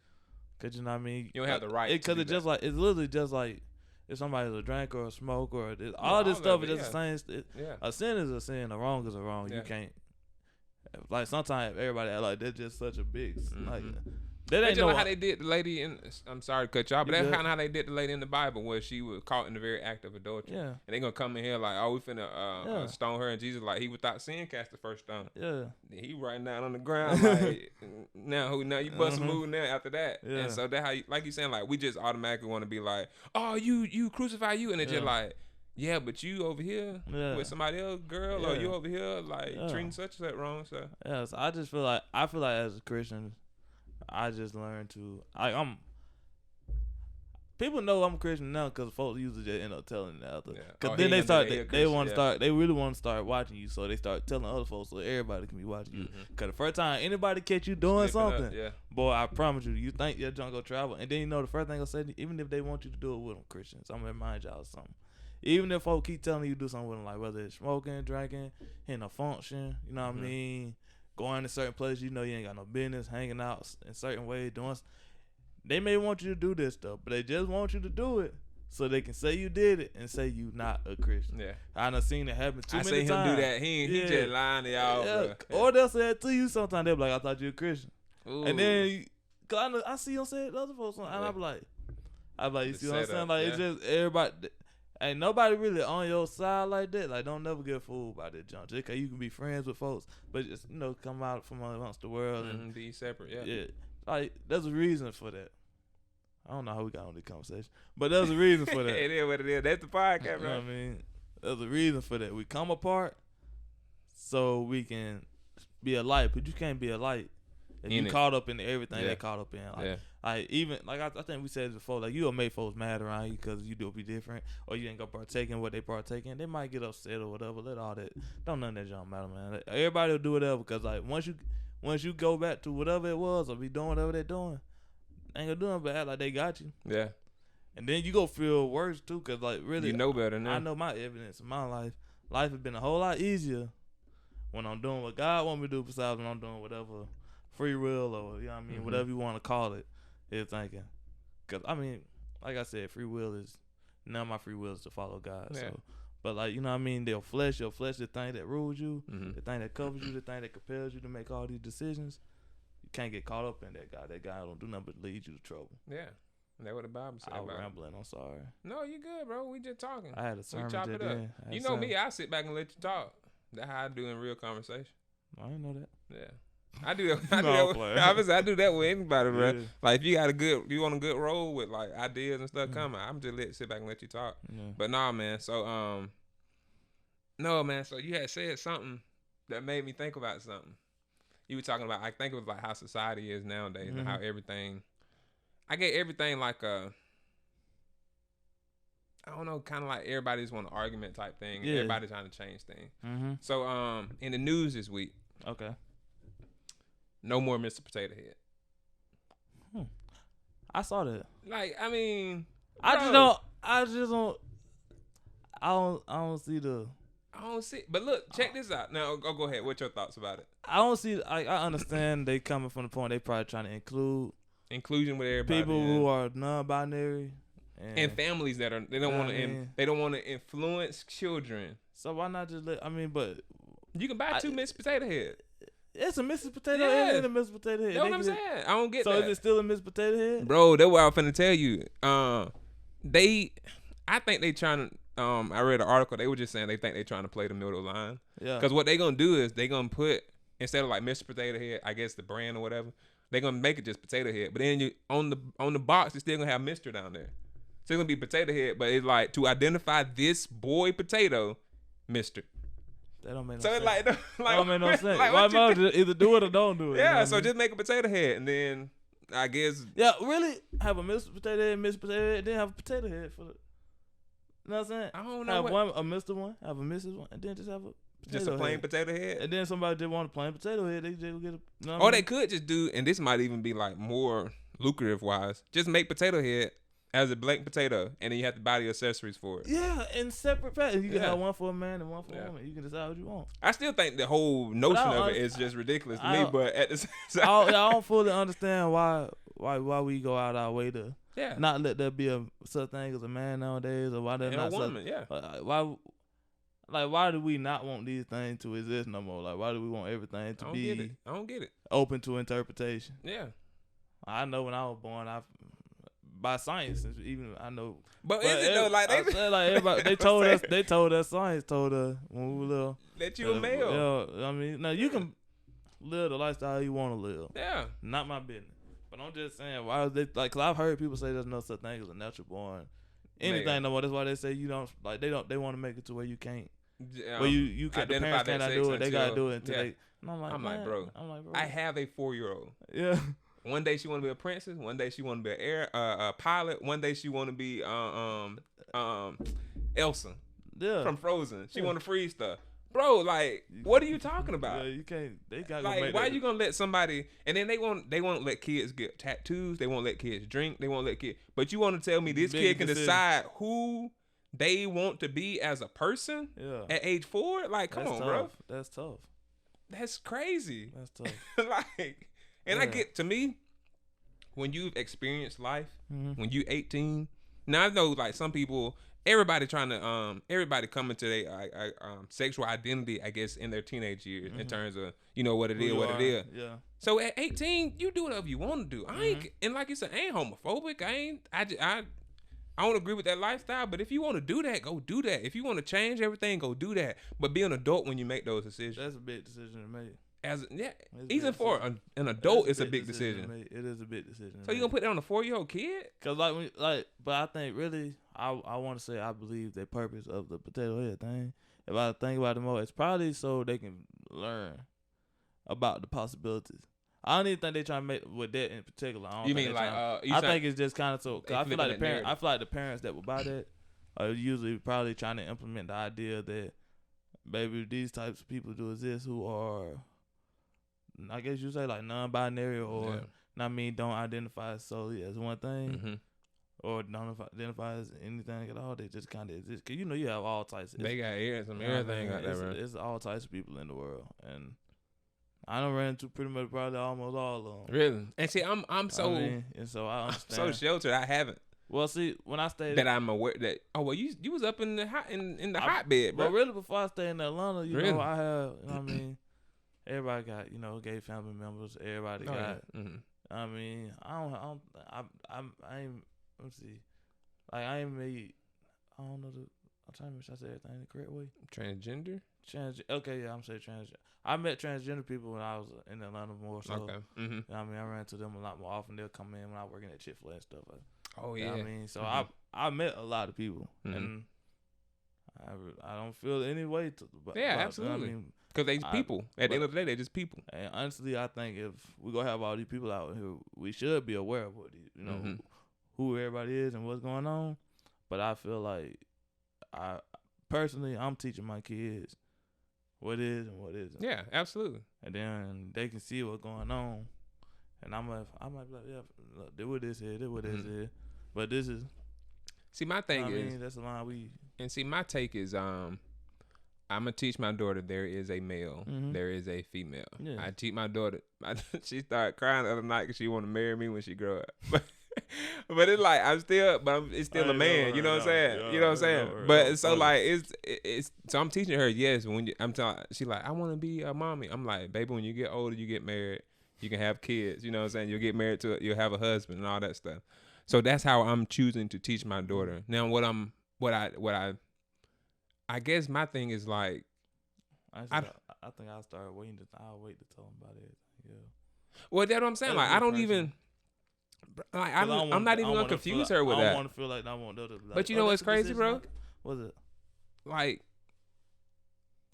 Cause you know what I mean. You don't have the right. Because it's just like, it's literally just like, if somebody's a drink or a smoke or all this stuff is just the same. A sin is a sin. A wrong is a wrong. You can't. Like sometimes everybody act like that's just such a big like. That ain't know how they did the lady in. I'm sorry to cut y'all, but that's kind of how they did the lady in the Bible, where she was caught in the very act of adultery. Yeah. And they gonna come in here like, oh, we finna stone her, and Jesus like, he without sin cast the first stone. Yeah. He writing down on the ground like, now you bust a move now after that. Yeah. And so that how you, like you saying, like we just automatically want to be like, oh, you crucify you, and it's just like, yeah, but you over here with somebody else, girl, or you over here like treating such and such wrong. So so I just feel like as a Christian, I just learned to people know I'm a Christian now because folks usually just end up telling the other. Because then they want to start. They really want to start watching you, so they start telling other folks so everybody can be watching you. Because the first time anybody catch you doing something, boy, I promise you think your junk go travel, and then the first thing they'll say, even if they want you to do it with them Christians, I'm gonna remind y'all of something. Even if folks keep telling you to do something with them, like whether it's smoking, drinking, hitting a function, you know what I mean. Going to certain places, you ain't got no business, hanging out in certain ways, they may want you to do this stuff, but they just want you to do it so they can say you did it and say you not a Christian. Yeah, I done seen it happen too many times. I seen him do that. He just lying to y'all. Yeah. Or they'll say it to you sometimes. They'll be like, I thought you were a Christian. Ooh. And then, cause I see them say it to other folks, and I be like, you see what I'm saying? Like, it's just everybody. Ain't nobody really on your side like that. Like, don't never get fooled by that junk. Just 'cause you can be friends with folks, but just, come out from amongst the world and be separate. Yeah. Yeah. Like, there's a reason for that. I don't know how we got on this conversation, but there's a reason for that. It is what it is. That's the podcast, you know what I mean? There's a reason for that. We come apart so we can be a light, but you can't be a light if you caught up in everything they caught up in. Like, even like I think we said it before, like, you gonna make folks mad around you because you do be different, or you ain't gonna partake in what they partake in. They might get upset or whatever. Let all that. Don't none of that junk matter, man. Everybody will do whatever, because like once you go back to whatever it was or be doing whatever they're doing, ain't gonna do nothing but act like they got you. Yeah. And then you go feel worse too, because like really, you know better now. I know my evidence in my life. Life has been a whole lot easier when I'm doing what God want me to do, besides when I'm doing whatever free will, or you know what I mean, whatever you want to call it. Is thinking, because I mean, like I said, free will is none of my free will is to follow God. Yeah. So, but like, you know what I mean, your flesh, the thing that rules you, the thing that covers you, the thing that compels you to make all these decisions. You can't get caught up in that guy. That guy don't do nothing but lead you to trouble. Yeah. That's what the Bible said. I was about it. rambling. I'm sorry. No, you good, bro. We just talking. I had a sermon. We chop it up. You know me. I sit back and let you talk. That's how I do in real conversation. I didn't know that. Yeah. I do that. Obviously, I do that with anybody, bro. Yeah. Like, if you on a good roll with like ideas and stuff coming, I'm just sit back and let you talk. Yeah. But nah, man. So no, man. So you had said something that made me think about something. You were talking about. I think it was like how society is nowadays and how everything. I get everything like I don't know, kind of like everybody's want an argument type thing. Yeah. Everybody trying to change things. Mm-hmm. So in the news this week. Okay. No more Mr. Potato Head. I saw that. Like, I mean, I don't see the. I don't see. But look, check this out. Now, go ahead. What's your thoughts about it? I don't see. I understand they coming from the point they probably trying to include inclusion with everybody. People who are non-binary and families that are they don't want to influence children. So why not just let? I mean, but you can buy 2 Mr. Potato Head. It's a Mrs. Potato Head and a Mr. Potato Head. That's what I'm saying. I don't get that. So is it still a Mr. Potato Head? Bro, that's what I'm finna tell you. I think they trying to. I read an article. They were just saying they think they trying to play the middle line. Yeah. Because what they gonna do is they gonna put instead of like Mr. Potato Head, I guess the brand or whatever, they gonna make it just Potato Head. But then you on the box, it's still gonna have Mr. down there. So it's gonna be Potato Head, but it's like to identify this boy potato, Mr. That don't make no sense. So it's like, that don't make no sense. Like, why not either do it or don't do it? Yeah, so just make a Potato Head, and then I guess. Yeah, really have a Mr. Potato Head, Miss Potato Head, then have a Potato Head for the. You know what I'm saying? I don't know. Have a Mr. one, have a Mrs. one, and then just have a just a plain potato head. And then somebody did want a plain potato head, they just get a. You know or they could just do, and this might even be like more lucrative wise. Just make potato head as a blank potato, and then you have to buy the accessories for it. Yeah, in separate packages. You can have one for a man and one for a woman. You can decide what you want. I still think the whole notion of it is just ridiculous to me, but at the same time, I don't fully understand why we go out our way to not let there be a such thing as a man nowadays, or why there's not a woman. Why do we not want these things to exist no more? Like, why do we want everything to be? I don't get it. Open to interpretation. Yeah. I know when I was born, by science, even I know. But is it though? Like everybody, they told us. They told us. Science told us when we were little. That you a male. I mean, now you can live the lifestyle you want to live. Yeah. Not my business. But I'm just saying, why is they like? Cause I've heard people say there's no such thing as a natural born anything no more. That's why they say you don't like. They want to make it to where you can't. Well, you can't. The parents cannot do it. They gotta do it until they. And I'm like, bro. I have a 4-year-old. Yeah. One day she want to be a princess. One day she want to be a pilot. One day she want to be Elsa. Yeah. From Frozen. She want to freeze stuff. Bro, like, what are you talking about? Yeah, you can't. They got like, why are you gonna let somebody? And then they won't let kids get tattoos. They won't let kids drink. They won't let kids. But you want to tell me this kid can decide who they want to be as a person? Yeah. At age 4? Like, come on, bro. That's tough. That's crazy. That's tough. Like, and I get, to me, when you've experienced life, when you're 18. Now I know, like, some people. Everybody trying to everybody coming to their sexual identity, I guess, in their teenage years in terms of what it is, what it is. Yeah. So at 18, you do whatever you want to do. I ain't, and like you said, I ain't homophobic. I don't agree with that lifestyle. But if you want to do that, go do that. If you want to change everything, go do that. But be an adult when you make those decisions. That's a big decision to make. Even for an adult, it's a big decision. It is a big decision. So you gonna put that on a 4-year-old kid? Cause but I think really, I want to say I believe the purpose of the potato head thing. If I think about it more, it's probably so they can learn about the possibilities. I don't even think they trying to make with that in particular. I think it's just kind of so. Cause I feel like the parents that will buy that are usually probably trying to implement the idea that maybe these types of people do exist who are. I guess you say like non-binary or don't identify solely as one thing or don't identify as anything at all. They just kind of exist. Cause you have all types. They got everything out there, bro. It's all types of people in the world, and I done ran into pretty much probably almost all of them. Really? And see, I'm so and so I understand. I'm so sheltered. I haven't. Well, see, when I stayed that I'm aware that you was up in the hotbed, bro. But really, before I stayed in Atlanta, you know, I had everybody got, you know, gay family members. Everybody got. Yeah. Mm-hmm. I mean, I ain't. Let's see. Like I ain't made. I don't know. I'm trying to make sure I say everything the correct way. Transgender. Okay, yeah, I'm saying transgender. I met transgender people when I was in Atlanta more. So, Okay. Mm-hmm. I mean, I ran into them a lot more often. They'll come in when I was working at Chick-fil-A and stuff. Oh You yeah. know what I mean, so Mhm. I met a lot of people, Mhm. and I don't feel any way to. Yeah, about, absolutely. You know what I mean, Because they just people. At the end of the day, they just people. and honestly, I think if we gonna have all these people out here, we should be aware of what you know Mhm. who everybody is and what's going on. But I feel like I'm teaching my kids what is and what isn't. Yeah, absolutely. And then they can see what's going on. And I might be like, yeah, look, do what this is, do what this is. But this is. See, my thing I is, mean, that's the line we. and see, my take is, I'm gonna teach my daughter there is a male, there is a female. Yeah. I teach my daughter. She started crying the other night because she want to marry me when she grow up. But it's like it's still a man. You know what I'm saying? You know what I'm saying? But so like it's so I'm teaching her. Yes, I'm telling, she like I want to be a mommy. I'm like, baby, when you get older, you get married, you can have kids. You know what I'm saying? You'll get married you'll have a husband and all that stuff. So that's how I'm choosing to teach my daughter. Now, I guess my thing is like, I think I'll start waiting. I'll wait to tell them about it. Yeah. Well, that's what I'm saying. Like, I don't even. Like, I'm not even gonna confuse her with that. I don't want to feel like I want to. Like, but you know what's crazy, bro? What's it? Like,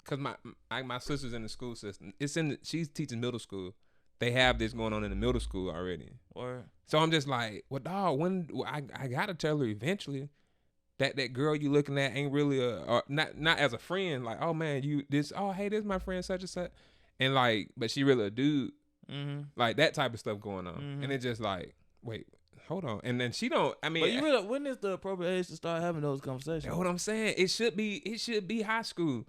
cause my sister's in the school system. She's teaching middle school. They have this going on in the middle school already. Or so I'm just like, well, dog, I gotta tell her eventually that girl you looking at ain't really not as a friend. Like, oh man, hey, this is my friend such and such, and like, but she really a dude. Mm-hmm. Like that type of stuff going on, and it's just like, wait, hold on, and then she don't. I mean, but you really, when is the appropriate age to start having those conversations? That's what I'm saying. It should be high school.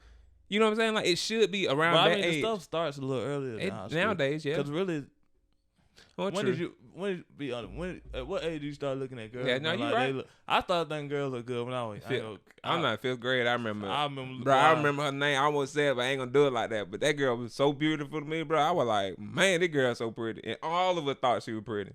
You know what I'm saying? Like it should be around but that age. The stuff starts a little earlier nowadays. Yeah. Because really, at what age do you start looking at girls? Yeah, no, you're right. I started thinking girls look good when I was. I'm not fifth grade. I remember, I remember her name. I almost said it, but I ain't gonna do it like that. But that girl was so beautiful to me, bro. I was like, man, this girl's so pretty, and all of us thought she was pretty.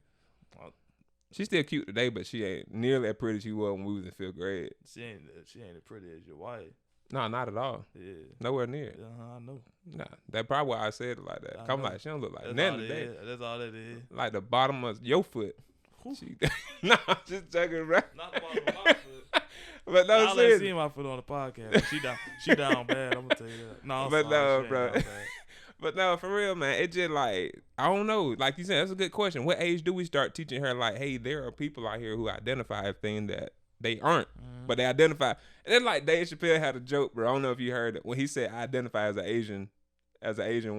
She's still cute today, but she ain't nearly as pretty as she was when we was in fifth grade. She ain't as pretty as your wife. No, not at all. Yeah. Nowhere near. I know. Nah, that's probably why I said it like that. I'm like, she don't look like nothing today. That's all that is. Like the bottom of your foot. Nah, I'm just joking, bro. Not the bottom of my foot. But no, I'll let see my foot on the podcast. She down bad. I'm gonna tell you that. No, but no, bro. But no, for real, man. It just like, I don't know. Like you said, that's a good question. What age do we start teaching her like, hey, there are people out here who identify as things that they aren't, but they identify. And then like Dave Chappelle had a joke, bro. I don't know if you heard it when he said, I identify as an Asian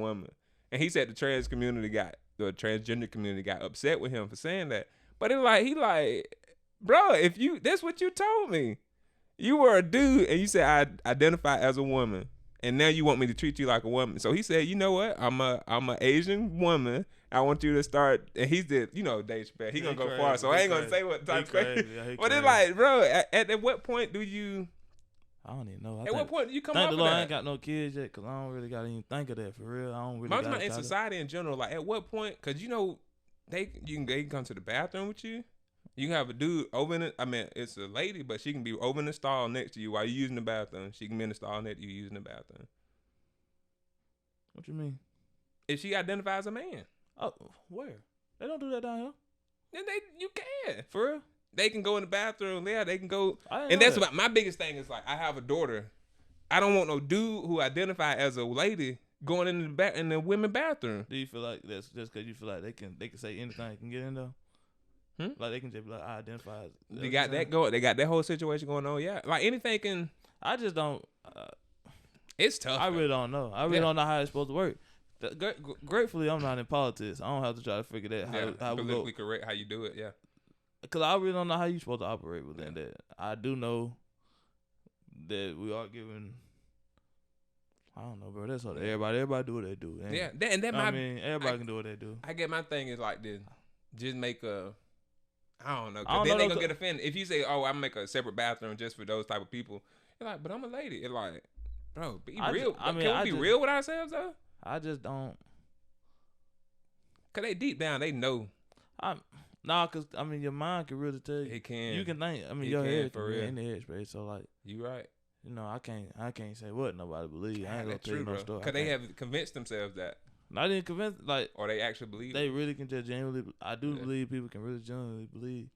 woman, and he said the transgender community got upset with him for saying that. But it's like, he like, bro, that's what you told me. You were a dude and you said I identify as a woman, and now you want me to treat you like a woman. So he said, you know what? I'm a Asian woman. I want you to start. And he did, you know, Dave Chappelle. He gonna go far. So I ain't gonna say what type of crazy. But it's like, bro, at what point do you? I don't even know. At what point do you come up with that? I ain't got no kids yet, cause I don't really got to even think of that for real. I don't really. I'm talking about in society in general. Like, at what point? Cause you know, they can come to the bathroom with you. You can have a dude over in it. I mean, it's a lady, but she can be over in the stall next to you while you're using the bathroom. She can be in the stall next to you using the bathroom. What you mean? If she identifies as a man. Oh, where? They don't do that down here. Then you can. For real? They can go in the bathroom. Yeah, they can go. And that's what my biggest thing is. Like, I have a daughter. I don't want no dude who identify as a lady going in the women's bathroom. Do you feel like that's just because you feel like they can say anything they can get in though? Like they can just be like, I identify. They got that going. They got that whole situation going on. Yeah, like anything can. I just don't. It's tough. I really don't know. I really don't know how it's supposed to work. Gratefully, I'm not in politics. I don't have to try to figure that how politically correct how you do it. Yeah. Because I really don't know how you're supposed to operate within that. I do know that we are giving. I don't know, bro. That's what everybody do what they do. And everybody can do what they do. I get my thing is like this. Just make a. I don't know. Cause then they gonna get offended if you say, "Oh, I make a separate bathroom just for those type of people." You're like, "But I'm a lady." It's like, bro, be real. Can we be real with ourselves though? I just don't. Cause they deep down they know Cause I mean your mind can really tell you. it can. You can think. I mean It your can, head for can be real. in the headspace. So like, You right. you know, I can't say what nobody believe. I ain't gonna That's tell true, you no bro. story. Cause they have convinced themselves that, I didn't convince like or they actually believe. they really can just genuinely. I do believe people can really genuinely believe,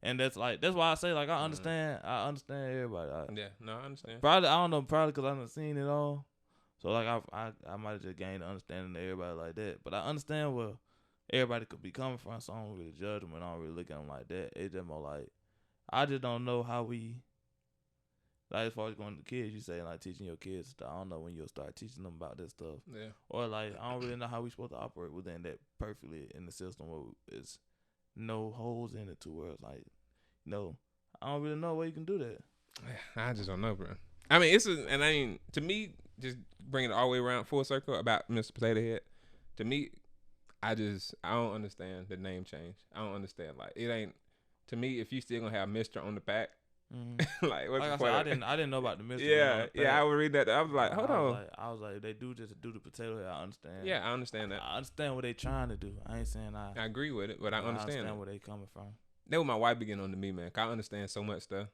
and that's why I say like I understand. I understand everybody. Yeah, no, I understand. Probably I don't know. Probably because I haven't seen it all, so like I might have just gained an understanding of everybody like that. But I understand where everybody could be coming from, so I don't really judge them and I don't really look at them like that. It's just more like I just don't know how we. Like as far as going to kids, you say like teaching your kids stuff. I don't know when you'll start teaching them about this stuff. Yeah. Or like I don't really know how we supposed to operate within that perfectly in the system where it's no holes in it to where it's like, no, I don't really know where you can do that. I just don't know, bro. I mean, and I mean, to me, just bringing it all the way around full circle about Mr. Potato Head. To me, I don't understand the name change. I don't understand. Like it ain't to me. If you still gonna have Mr. on the back. Like what's the point? I didn't know about the mystery. Yeah, I would read that. I was like, hold on. I was like, they do just do the potato head. I understand. Yeah, I understand that. I understand what they trying to do. I ain't saying I agree with it, but I understand where they coming from. That was my wife begin on to me, man. 'Cause I understand so much stuff.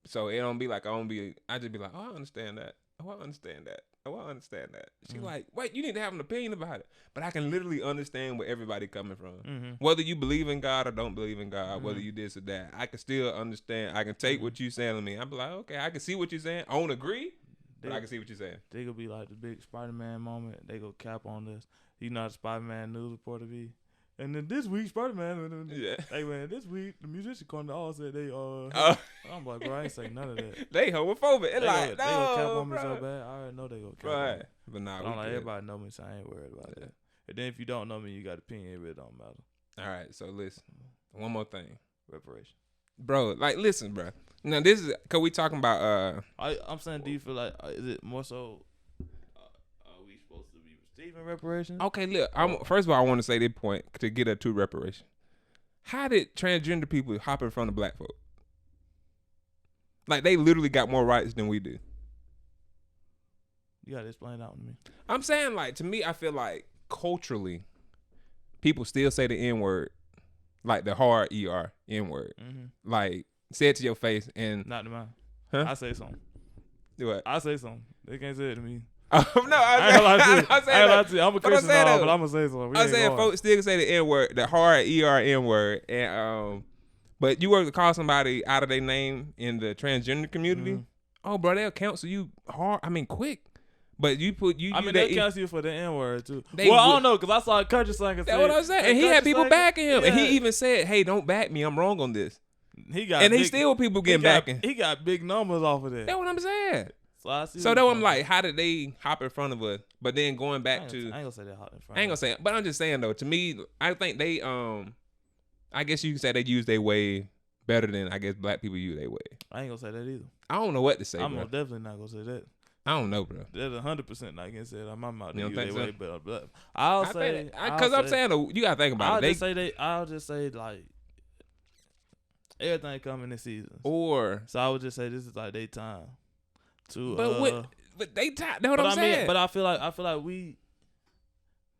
So it don't be like I just be like, oh, I understand that. Oh, I understand that. Oh, I understand that. She like, wait, you need to have an opinion about it. But I can literally understand where everybody coming from. Whether you believe in God or don't believe in God, whether you this or that, I can still understand. I can take what you saying to me. I'm like, okay, I can see what you're saying. I don't agree, but I can see what you're saying. They gonna be like the big Spider-Man moment. They go cap on this. You know how the Spider-Man news reporter be. And then this week, Spider-Man, hey man, this week the musician corner all said they I'm like, bro, I ain't say none of that. They homophobic. They gonna cap on bro. me so bad. I already know they gonna cap on me. But nah, I'm like, everybody know me, so I ain't worried about that. And then if you don't know me, you got an opinion. It really don't matter. All right, so listen, one more thing, reparation, bro. Like, listen, bro. Now this is cause we talking about. I'm saying, do you feel like is it more so? Are we supposed to be receiving reparations? Okay, look. First of all, I want to say this point to get her to reparation. How did transgender people hop in front of black folk? Like they literally got more rights than we do. You gotta explain that to me. I'm saying, like, to me, I feel like culturally, people still say the N-word, like the hard ER N-word. Like, say it to your face and... Not to mine. Huh? I say something. Do what? I say something. They can't say it to me. No, I ain't lie to you. I'm a Christian now, but I'm gonna say something. I'm saying folks still can say the N-word, the hard ER N-word. And, but you were to call somebody out of their name in the transgender community, oh, bro, they'll counsel you hard. I mean, quick. But you put you. I mean, they cancel you for the N-word too. I don't know because I saw a country singer. That's what I was saying, and he had people backing him, and he even said, "Hey, don't back me. I'm wrong on this." He still people getting backing. He got big numbers off of that. That's what I'm saying. So though I'm like, how did they hop in front of us? But then going back to, I ain't gonna say they hop in front. I ain't gonna say it, but I'm just saying though. To me, I think they I guess you can say they use their way better than I guess black people use their way. I ain't gonna say that either. I don't know what to say. I'm bro. definitely not gonna say that. I don't know, bro. That's 100% not gonna say that. I'm not You don't think so? way better. But I'll say because I'm saying though, you gotta think about it. I'll just say like everything coming this season. Or so I would just say this is like their time to. But they time. That's what I'm saying. But I feel like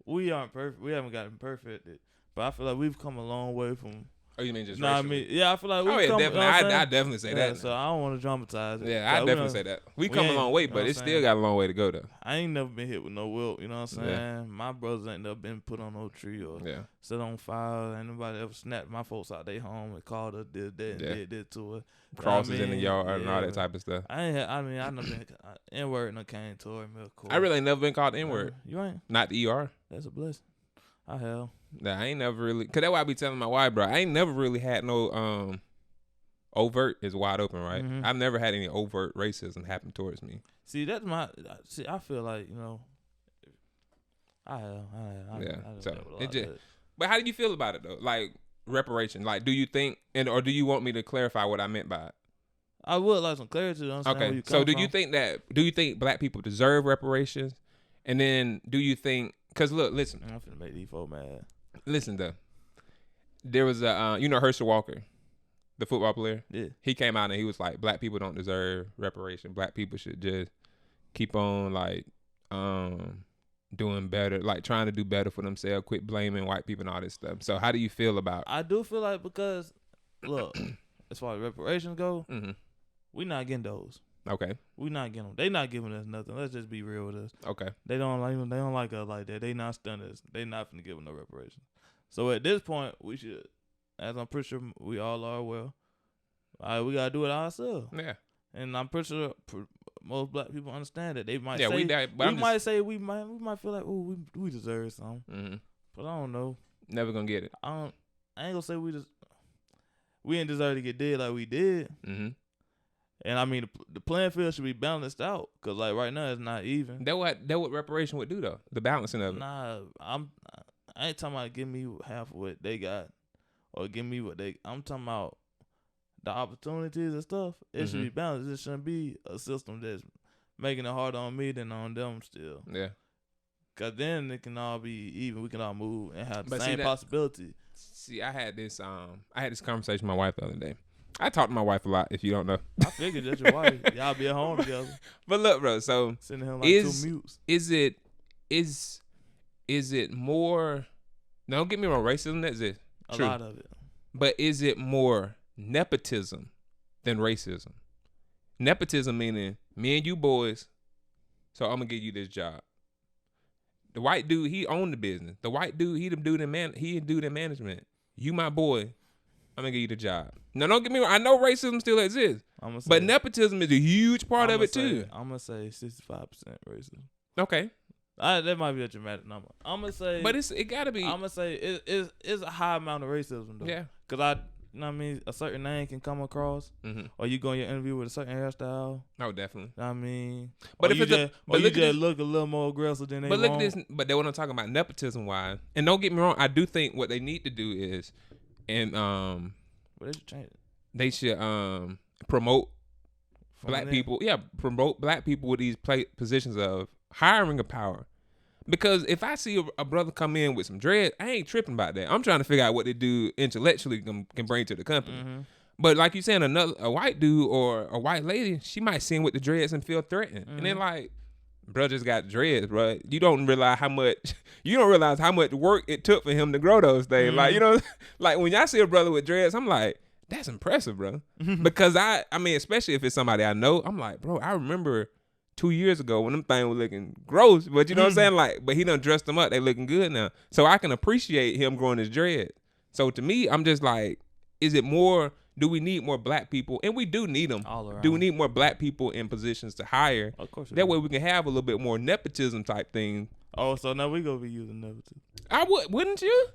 we aren't perfect. We haven't gotten perfected. But I feel like we've come a long way from. Oh, you mean just? I mean, yeah, I feel like we've come. Definitely. I definitely say that. So I don't want to dramatize it. Yeah, I definitely say that. We come a long way, but it still got a long way to go though. I ain't never been hit with no whoop. You know what I'm saying? Yeah. My brothers ain't never been put on no tree or set on fire. Ain't nobody ever snapped my folks out their home and called her did that and did to her. Crosses in the yard and all that type of stuff. I never been N-word no came toward me. I really ain't never been called N-word. You ain't? Not the ER. That's a blessing. I have. Nah, I ain't never really, cause that's why I be telling my wife, bro. I ain't never really had no overt is wide open, right? I've never had any overt racism happen towards me. See, that's my. See, I feel like I have. But how do you feel about it though? Like reparation. Like, do you think or do you want me to clarify what I meant by it? I would like some clarity to understand where you come so from. do you think black people deserve reparations? And then do you think? Cause look, listen. I'm finna make these folks mad. Listen though, there was a Herschel Walker, the football player. Yeah, he came out and he was like, black people don't deserve reparation. Black people should just keep on like doing better, like trying to do better for themselves, quit blaming white people and all this stuff. So how do you feel about? I do feel like because look, as far as reparations go, we not getting those. Okay. We not getting them. They not giving us nothing. Let's just be real with us. Okay. They don't like us like that. They not stunning us. They not finna give them no reparations. So at this point, we should, as I'm pretty sure we all are, well, we gotta do it ourselves. Yeah. And I'm pretty sure most black people understand that. They might Yeah, say we might feel like, oh, we deserve something. But I don't know. Never gonna get it. I ain't gonna say we ain't deserve to get dead like we did. And I mean, the playing field should be balanced out, cause like right now it's not even. That what reparation would do though, the balancing of it. Nah, I ain't talking about give me half of what they got, or give me what I'm talking about the opportunities and stuff. It should be balanced. It shouldn't be a system that's making it harder on me than on them still. Yeah. Cause then it can all be even. We can all move and have the same possibility. See, I had this conversation with my wife the other day. I talk to my wife a lot, if you don't know. I figured that's your wife. Y'all be at home together. But look, bro, so sitting here like two mutes. Is it more, now don't get me wrong, racism, that's it. True. A lot of it. But is it more nepotism than racism? Nepotism meaning me and you boys, so I'm gonna give you this job. The white dude, he owned the business. The white dude, he do the management. You my boy, I'm gonna give you the job. Now don't get me wrong, I know racism still exists. But nepotism is a huge part of it too. I'm gonna say 65% racism. Okay. That might be a dramatic number. I'm gonna say, but it gotta be. I'm gonna say it's a high amount of racism though. Yeah. Cause you know what I mean, a certain name can come across, or you go in your interview with a certain hairstyle. Oh, definitely. You know what I mean, but if you look a little more aggressive than they want. But look at this. But they want to talk about nepotism wise, and don't get me wrong, I do think what they need to do is, and they should change it. They should promote black people. Yeah, promote black people with these positions of hiring of power. Because if I see a brother come in with some dread, I ain't tripping about that. I'm trying to figure out what they do intellectually can bring to the company. But like you saying, a white dude or a white lady, she might see him with the dreads and feel threatened. And then like, bro just got dreads, bro. You don't realize how much work it took for him to grow those things. Like, you know, like when y'all see a brother with dreads, I'm like, that's impressive, bro. Because I mean, especially if it's somebody I know, I'm like, bro, I remember 2 years ago when them things were looking gross, but you know what I'm saying? Like, but he done dressed them up. They looking good now. So I can appreciate him growing his dread. So to me, I'm just like, do we need more black people? And we do need them. All around. Do we need more black people in positions to hire? Of course. That way we can have a little bit more nepotism type thing. Oh, so now we gonna be using nepotism. Wouldn't you?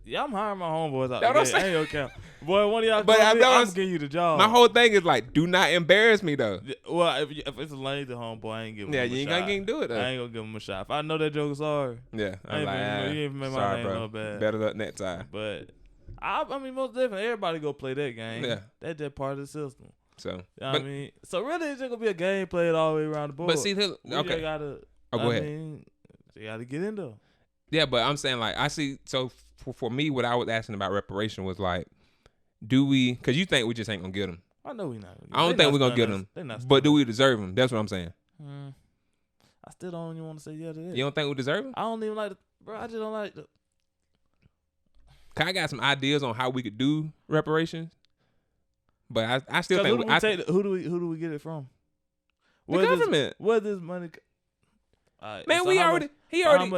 Yeah, I'm hiring my homeboys out there. I ain't gonna count. Boy, one of y'all but I'm giving you the job. My whole thing is like, do not embarrass me though. Well, if it's a lazy homeboy, I ain't giving him a shot. Yeah, you ain't gonna do it though. I ain't gonna give him a shot. If I know that joke is sorry. Yeah. You ain't make my name no bad. Better luck next time. But I mean, most definitely, everybody go play that game. Yeah. That's just part of the system. So, you know what I mean? So really, it's just gonna be a game played all the way around the board. But see, okay. Go ahead. You gotta get in there. Yeah, but I'm saying like, I see, so for me, what I was asking about reparation was like, do we, because you think we just ain't gonna get them. I know we not. I don't think we're gonna get them. But do we deserve them? That's what I'm saying. I still don't even want to say yeah to that. You don't think we deserve them? I don't even like bro, I just don't like the. I got some ideas on how we could do reparations, but I still think who do we get it from? The government. Where this money? Right, man, so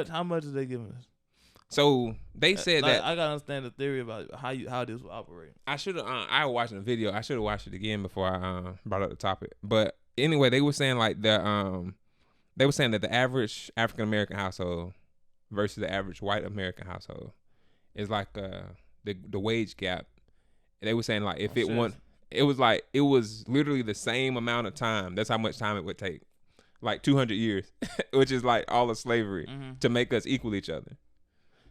how much are they giving us? So they said that I gotta understand the theory about how this will operate. I should have. I was watching a video. I should have watched it again before I brought up the topic. But anyway, they were saying like they were saying that the average African American household versus the average white American household is like the wage gap. And they were saying like if it was literally the same amount of time. That's how much time it would take. Like 200 years, which is like all of slavery to make us equal each other.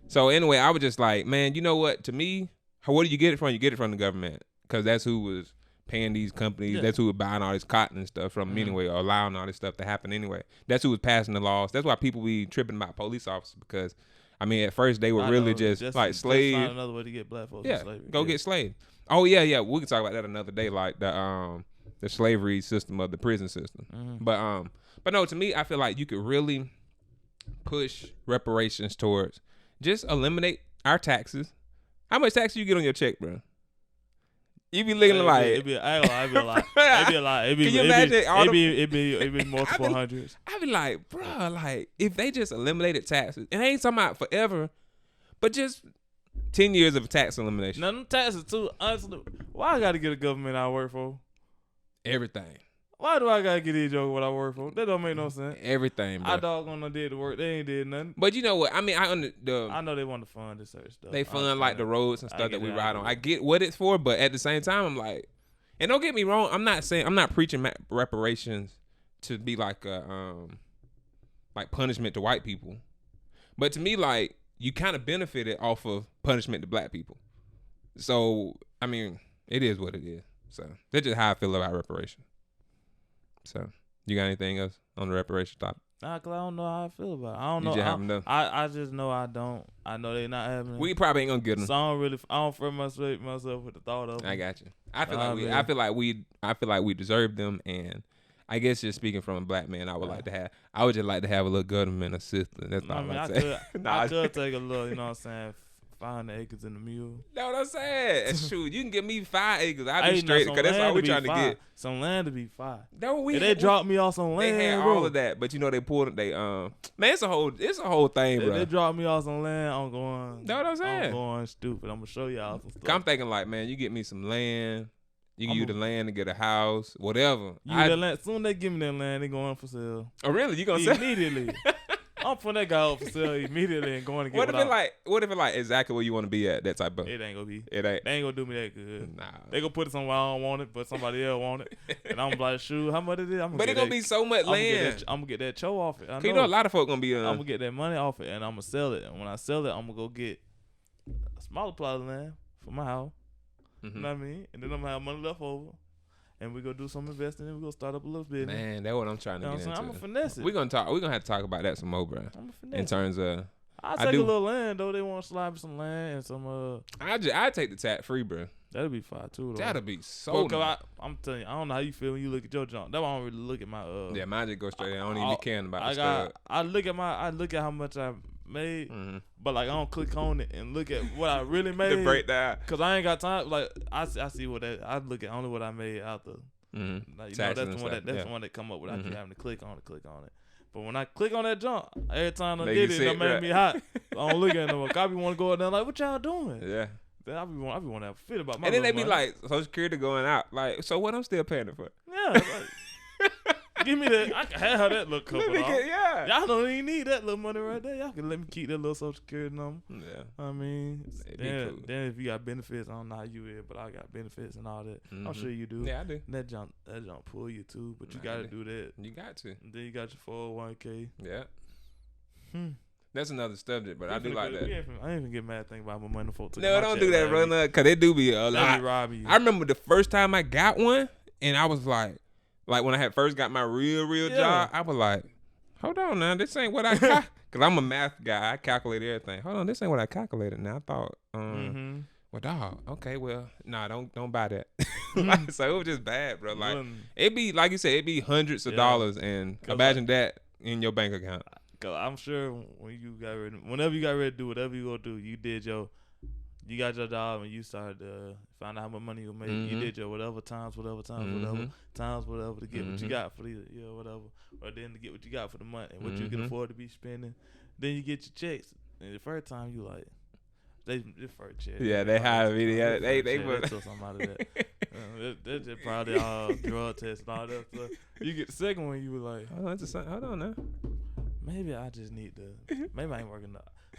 So anyway, I was just like, man, you know what? To me, where do you get it from? You get it from the government because that's who was paying these companies. Yeah. That's who was buying all this cotton and stuff from them anyway, or allowing all this stuff to happen anyway. That's who was passing the laws. That's why people be tripping about police officers because, I mean, at first they were really just like slaves. Find another way to get black folks in slavery. Go get slaves. Oh yeah. We can talk about that another day, like the slavery system of the prison system. But no, to me, I feel like you could really push reparations towards just eliminate our taxes. How much taxes you get on your check, bro? You be looking like it'd be a lot. It'd be a lot. Can you imagine all it'd be multiple hundreds. I be like, bro, like if they just eliminated taxes, and I ain't talking about forever, but just 10 years of tax elimination. None of them taxes too. Honestly, why I gotta get a government I work for? Everything. Why do I gotta get these jokes what I work for? That don't make no sense. Everything, bro. I doggone did the work. They ain't did nothing. But you know what? I mean, I know they want to fund this certain stuff. They fund like the roads and stuff that we ride on. I get what it's for, but at the same time, I'm like, and don't get me wrong, I'm not preaching reparations to be like a like punishment to white people, but to me, like you kind of benefited off of punishment to black people. So I mean, it is what it is. So that's just how I feel about reparations. So, you got anything else on the reparation topic? Nah, cause I don't know how I feel about it. I don't know. I just know I don't. I know they not having. We probably ain't gonna get them. So I don't friend myself with the thought of them. I got you. I feel like we deserve them, and I guess just speaking from a black man, I would just like to have a little government assistance. That's all I'm saying. I could take a little, you know what I'm saying, 500 acres in the mule. Know what I'm saying? It's true. You can give me 5 acres. I'll be straight because that's all we trying to get. Some land to be 5. They dropped me off some land. They had bro. all of that, but you know they pulled it. Man, it's a whole thing, bro. They dropped me off some land. I'm going. Know what I'm saying? I'm going stupid. I'm gonna show y'all some stuff. I'm thinking like, man, you get me some land. You can use the land to get a house, whatever. Soon they give me that land, they going for sale. Oh, really? You gonna sell immediately? I'm putting that guy up for sale immediately and going to get what if it like exactly where you want to be at? That type of. It ain't gonna be. It ain't. They ain't gonna do me that good. Nah. They gonna put it somewhere I don't want it, but somebody else want it, and I'm like, shoot, how much it is? But it gonna be so much land. I'm gonna get that cho off it. You know a lot of folk gonna be. I'm gonna get that money off it, and I'm gonna sell it. And when I sell it, I'm gonna go get a smaller plot of land for my house. Mm-hmm. You know what I mean? And then I'm gonna have money left over. And we gonna do some investing, and we gonna start up a little business. Man, that's what I'm trying to get into. I'm gonna finesse it. We're gonna have to talk about that some more, bro. I'm gonna finesse. In terms of, I'll take a little land though. They want to slide me some land and some. I take the tax free, bro. That'll be fine too. Though. That'll be so. Nice. I'm telling you, I don't know how you feel when you look at your junk. That's why I don't really look at my. Yeah, mine just go straight. I don't even be caring about the stuff. I look at how much I made, but like I don't click on it and look at what I really made. To break down. Cause I ain't got time. Like I see what that. I look at only what I made out the. Like, that's the one that come up without you having to click on it. But when I click on that jump, every time I did it, it made me hot. I don't look at it no more. I be want to go out there like, what y'all doing? Yeah. Then I be want to have a fit about my. And then they be money. like, Social Security going out. Like, so what? I'm still paying it for. Yeah. Like, give me that. I can have that little couple. Yeah. Y'all don't even need that little money right there. Y'all can let me keep that little Social Security number. Yeah. I mean, cool. Then if you got benefits, I don't know how you is, but I got benefits and all that. I'm sure you do. Yeah, I do. And that jump pull you too, but you got to do that. You got to. And then you got your 401k. Yeah. That's another subject, but I do like that. I ain't even get mad thinking about my money for. No, don't do that, bro. Because they do be a lot. Robbing you. I remember the first time I got one, and I was like when I had first got my real job, I was like, hold on now, this ain't what I got. Because I'm a math guy. I calculate everything. Hold on, this ain't what I calculated now. I thought, well, dog, okay, well, nah, don't buy that. So it was just bad, bro. Like, it be, like you said, it be hundreds of dollars, and imagine that in your bank account. Cause I'm sure whenever you got ready to do whatever you gonna do, you got your job and you started to find out how much money you make. You did your whatever times whatever to get what you got for the whatever, or then to get what you got for the month and what you can afford to be spending. Then you get your checks, and the first time you like, they first check. Yeah, they hire me. Yeah, they took something out of that. That's just probably all drug tests and all that stuff. You get the second one, you were like, hold on now. Maybe I just need to. Maybe I ain't working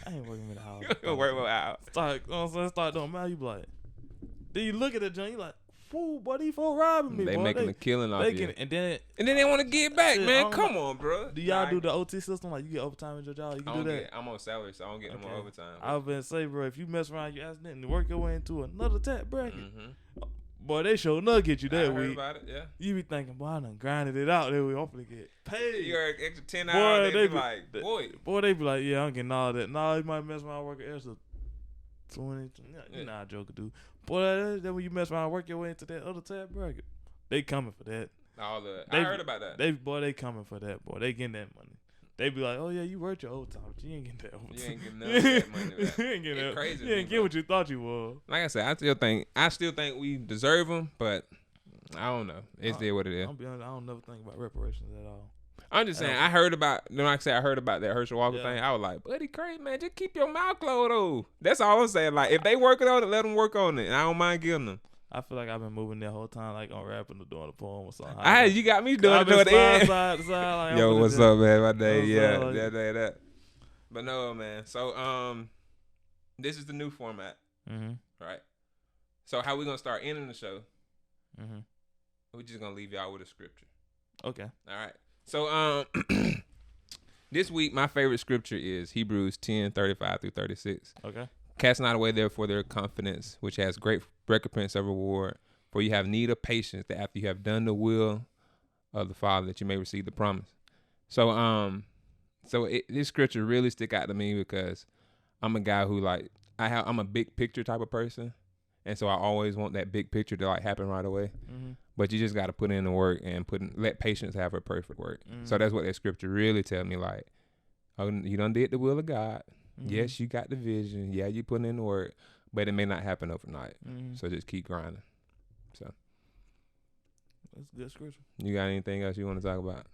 in the house. Work out. Start doing math. You be like, then you look at the joint. You like, fool, boy, these folks robbing me. They boy. making a killing off you. And then they want to get back, man. Come on, bro. Do y'all do the OT system? Like you get overtime at your job? You can do that. I'm on salary, so I don't get no more overtime. I was gonna say, bro, if you mess around, you accident and work your way into another tax bracket. Boy, they sure enough get you that week. About it, yeah. You be thinking, boy, I done grinded it out that week. I'm finna get paid. You got extra 10 hours. They be like, boy, they be like, yeah, I'm getting all that. Nah, you might mess around working extra 20. You know how Joker do. Boy, then when you mess around, work your way into that other tab bracket. They coming for that. I heard about that. They coming for that, boy. They getting that money. they be like, oh yeah, you worked your overtime, but you ain't getting that overtime. You ain't getting none of that money back. You ain't getting It's that. crazy You to me, ain't get bro. what you thought you was. Like I said, I still think we deserve them, but I don't know. It's there what it is. I'll be honest, I don't never think about reparations at all. I'm just saying, I heard about that Herschel Walker thing. I was like, buddy, crazy, man, just keep your mouth closed, though. That's all I'm saying. Like, if they working on it, let them work on it. And I don't mind giving them. I feel like I've been moving that whole time, like on rapping or doing a poem or something. You got me doing it at the end. Side to side, like, Yo, what's up, man? My day, Like, that. But no, man. So, this is the new format, right? So, how we gonna start ending the show? We're just gonna leave y'all with a scripture. Okay. All right. So, this week my favorite scripture is Hebrews 10:35-36. Okay. Cast not away therefore their confidence, which has great recompense of reward. For you have need of patience, that after you have done the will of the Father, that you may receive the promise. So, this scripture really stick out to me because I'm a guy who I'm a big picture type of person, and so I always want that big picture to happen right away. But you just got to put in the work and let patience have her perfect work. So that's what that scripture really tell me. Like, oh, you done did the will of God. Yes, you got the vision. Yeah, you put in the work, but it may not happen overnight. So just keep grinding. So that's good scripture. You got anything else you want to talk about?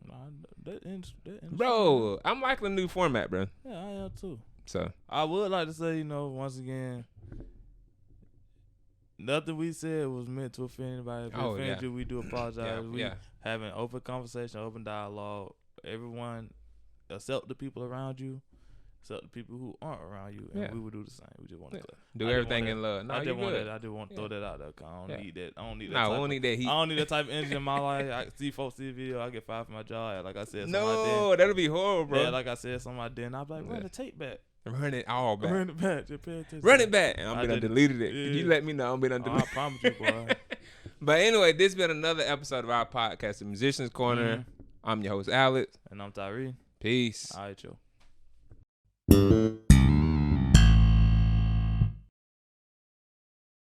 Nah, that ends bro, I'm liking the new format, bro. Yeah, I am too. So I would like to say, once again, nothing we said was meant to offend anybody. If it offended you, we do apologize. We have an open conversation, open dialogue. Everyone, accept the people around you. Except the people who aren't around you, and we would do the same. We just want to do everything in love. No, I just want to throw that out there. Cause I don't need that. I don't need that. No, I don't need that heat. I don't need that type of energy in my life. I see folks see the video. I get fired from my job. Like I said, that'll be horrible, bro. Yeah, like I said, something I did. I'll be like, run the tape back. Run it all back. Run it back. Just pay attention. Run it back. And I'm gonna deleted it. Yeah. Can you let me know? I'm gonna delete it. I promise you, boy. But anyway, this has been another episode of our podcast, The Musician's Corner. I'm your host, Alex. And I'm Tyree. Peace. All right, yo.